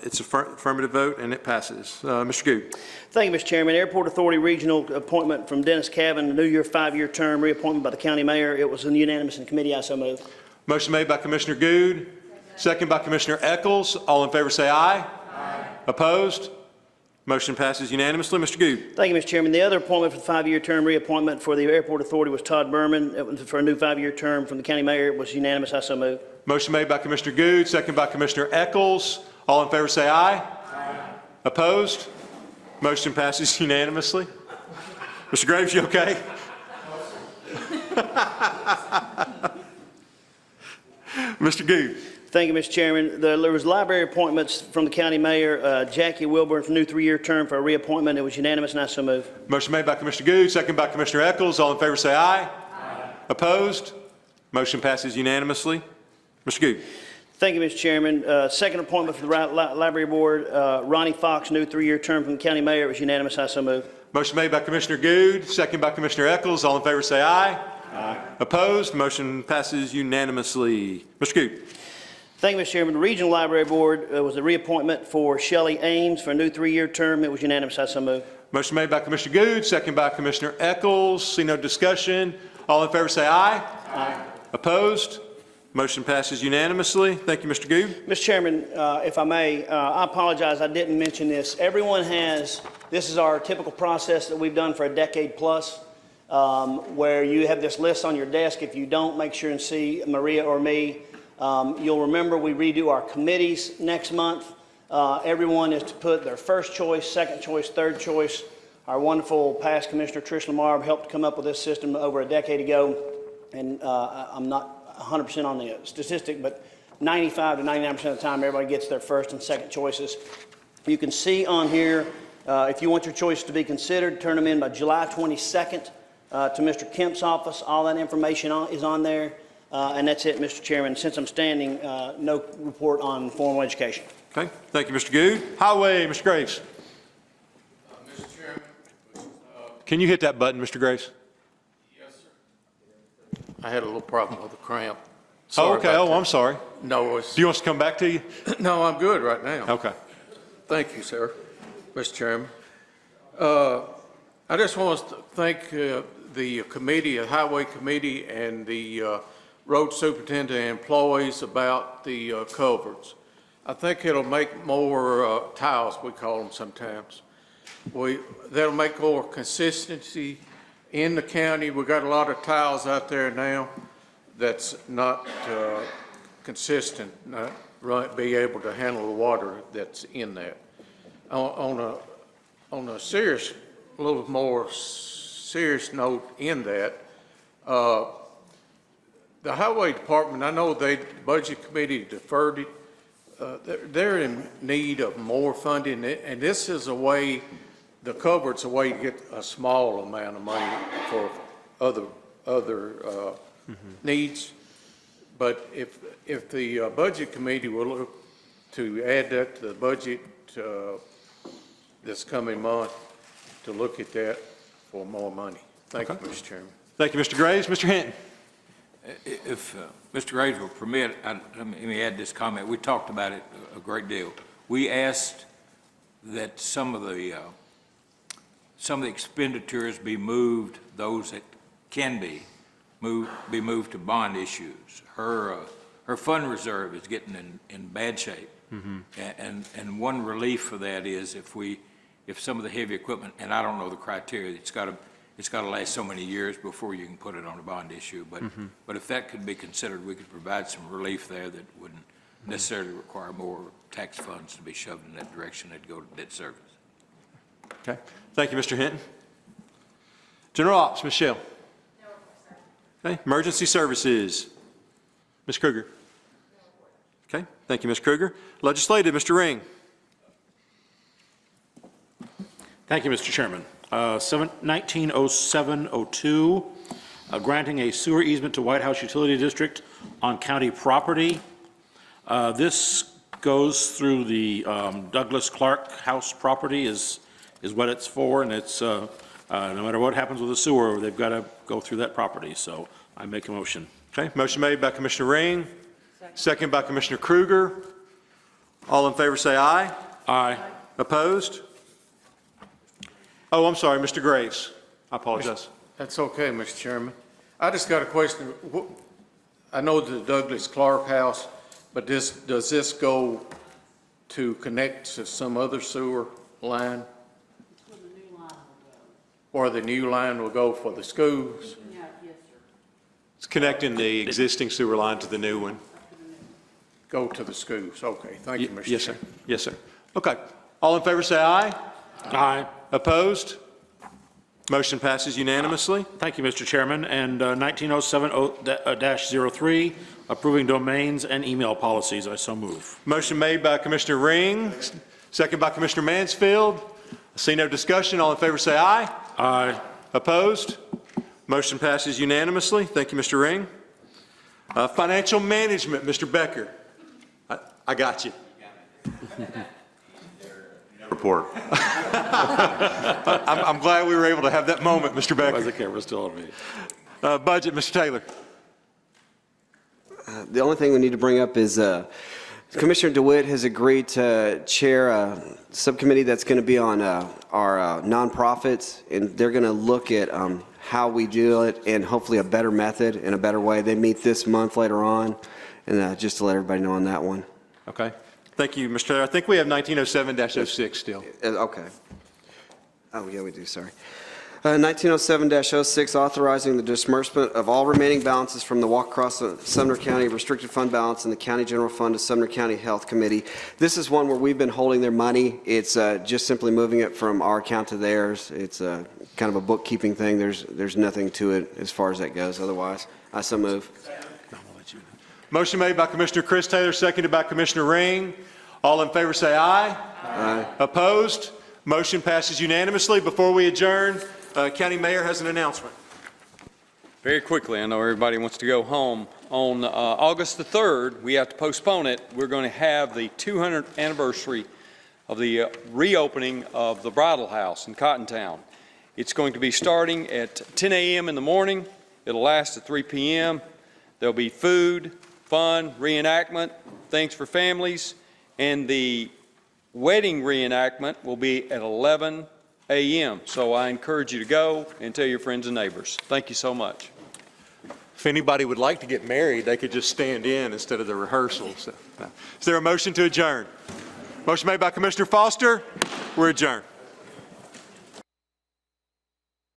it's affirmative vote and it passes. Mr. Good. Thank you, Mr. Chairman. Airport Authority Regional appointment from Dennis Cavan, a new year, 5-year term, reappointment by the county mayor. It was unanimous in committee. I so move. Motion made by Commissioner Good, second by Commissioner Eccles. All in favor say aye. Aye. Opposed? Motion passes unanimously. Mr. Good. Thank you, Mr. Chairman. The other appointment for the 5-year term reappointment for the Airport Authority was Todd Berman. It was for a new 5-year term from the county mayor. It was unanimous. I so move. Motion made by Commissioner Good, second by Commissioner Eccles. All in favor say aye. Aye. Opposed? Motion passes unanimously. Mr. Graves, you okay? Mr. Good. Thank you, Mr. Chairman. There was library appointments from the county mayor, Jackie Wilburn, for a new 3-year term for a reappointment. It was unanimous, and I so move. Motion made by Commissioner Good, second by Commissioner Eccles. All in favor say aye. Aye. Opposed? Motion passes unanimously. Mr. Good. Thank you, Mr. Chairman. Second appointment for the library board, Ronnie Fox, new 3-year term from the county mayor. It was unanimous. I so move. Motion made by Commissioner Good, second by Commissioner Eccles. All in favor say aye. Aye. Opposed? Motion passes unanimously. Mr. Good. Thank you, Mr. Chairman. The Regional Library Board was a reappointment for Shelley Ames for a new 3-year term. It was unanimous. I so move. Motion made by Commissioner Good, second by Commissioner Eccles. See no discussion. All in favor say aye. Aye. Opposed? Motion passes unanimously. Thank you, Mr. Good. Mr. Chairman, if I may, I apologize. I didn't mention this. Everyone has, this is our typical process that we've done for a decade plus, where you have this list on your desk. If you don't, make sure and see Maria or me. You'll remember we redo our committees next month. Everyone is to put their first choice, second choice, third choice. Our wonderful past Commissioner Trish Lamar helped come up with this system over a decade ago. And I'm not 100% on the statistic, but 95 to 99% of the time, everybody gets their first and second choices. You can see on here, if you want your choice to be considered, turn them in by July 22nd to Mr. Kemp's office. All that information is on there. And that's it, Mr. Chairman. Since I'm standing, no report on formal education. Okay. Thank you, Mr. Good. Highway, Mr. Graves. Mr. Chairman. Can you hit that button, Mr. Graves? Yes, sir. I had a little problem with the cramp. Sorry okay. Oh, I'm sorry. No, it's... Do you want us to come back to you? No, I'm good right now. Okay. Thank you, sir, Mr. Chairman. I just want to thank the committee, the Highway Committee, and the road superintendent and employees about the culverts. I think it'll make more tiles, we call them sometimes. That'll make more consistency in the county. We've got a lot of tiles out there now that's not consistent, not be able to handle the water that's in that. On a serious, a little more serious note in that, the highway department, I know the budget committee deferred it. They're in need of more funding, and this is a way, the culvert's a way to get a small amount of money for other needs. But if the budget committee will look to add that to the budget this coming month, to look at that for more money. Thank you, Mr. Chairman. Thank you, Mr. Graves. Mr. Hinton. If Mr. Graves will permit, let me add this comment. We talked about it a great deal. We asked that some of the expenditures be moved, those that can be moved to bond issues. Her fund reserve is getting in bad shape. And one relief for that is if some of the heavy equipment, and I don't know the criteria, it's got to last so many years before you can put it on a bond issue. But if that could be considered, we could provide some relief there that wouldn't necessarily require more tax funds to be shoved in that direction. That'd go to debt service. Okay. Thank you, Mr. Hinton. General Ops, Michelle. Okay. Emergency Services, Ms. Kruger. Okay. Thank you, Ms. Kruger. Legislative, Mr. Ring. Thank you, Mr. Chairman. 190702, granting a sewer easement to White House Utility District on county property. This goes through the Douglas Clark House property is what it's for, and it's no matter what happens with the sewer, they've got to go through that property. So I make a motion. Okay. Motion made by Commissioner Ring, second by Commissioner Kruger. All in favor say aye. Aye. Opposed? Oh, I'm sorry, Mr. Graves. I apologize. That's okay, Mr. Chairman. I just got a question. I know the Douglas Clark House, but does this go to connect to some other sewer line? Or the new line will go for the schools? It's connecting the existing sewer line to the new one. Go to the schools. Okay. Thank you, Mr. Yes, sir. Chairman. Yes, sir. Okay. All in favor say aye. Aye. Opposed? Motion passes unanimously. Thank you, Mr. Chairman. And 1907-03, approving domains and email policies. I so move. Motion made by Commissioner Ring, second by Commissioner Mansfield. I see no discussion. All in favor say aye. Aye. Opposed? Motion passes unanimously. Thank you, Mr. Ring. Financial Management, Mr. Becker. I got you. Report. I'm glad we were able to have that moment, Mr. Becker. The camera's still on me. Budget, Mr. Taylor. The only thing we need to bring up is Commissioner DeWitt has agreed to chair a subcommittee that's going to be on our nonprofits, and they're going to look at how we do it and hopefully a better method and a better way. They meet this month later on, and just to let everybody know on that one. Okay. Thank you, Mr. Taylor. I think we have 1907-06 still. Okay. Oh, yeah, we do, sorry. 1907-06, authorizing the disbursement of all remaining balances from the Walk Across Sumner County Restricted Fund balance and the County General Fund to Sumner County Health Committee. This is one where we've been holding their money. It's just simply moving it from our account to theirs. It's kind of a bookkeeping thing. There's nothing to it as far as that goes otherwise. I so move. Motion made by Commissioner Chris Taylor, seconded by Commissioner Ring. All in favor say aye. Aye. Opposed? Motion passes unanimously. Before we adjourn, County Mayor has an announcement. Very quickly, I know everybody wants to go home. On August the 3rd, we have to postpone it. We're going to have the 200th anniversary of the reopening of the Bridal House in Cottontown. It's going to be starting at 10 a.m. in the morning. It'll last to 3 p.m. There'll be food, fun, reenactment, things for families, and the wedding reenactment will be at 11 a.m. So I encourage you to go and tell your friends and neighbors. Thank you so much. If anybody would like to get married, they could just stand in instead of the rehearsal. So, is there a motion to adjourn? Motion made by Commissioner Foster. We're adjourned.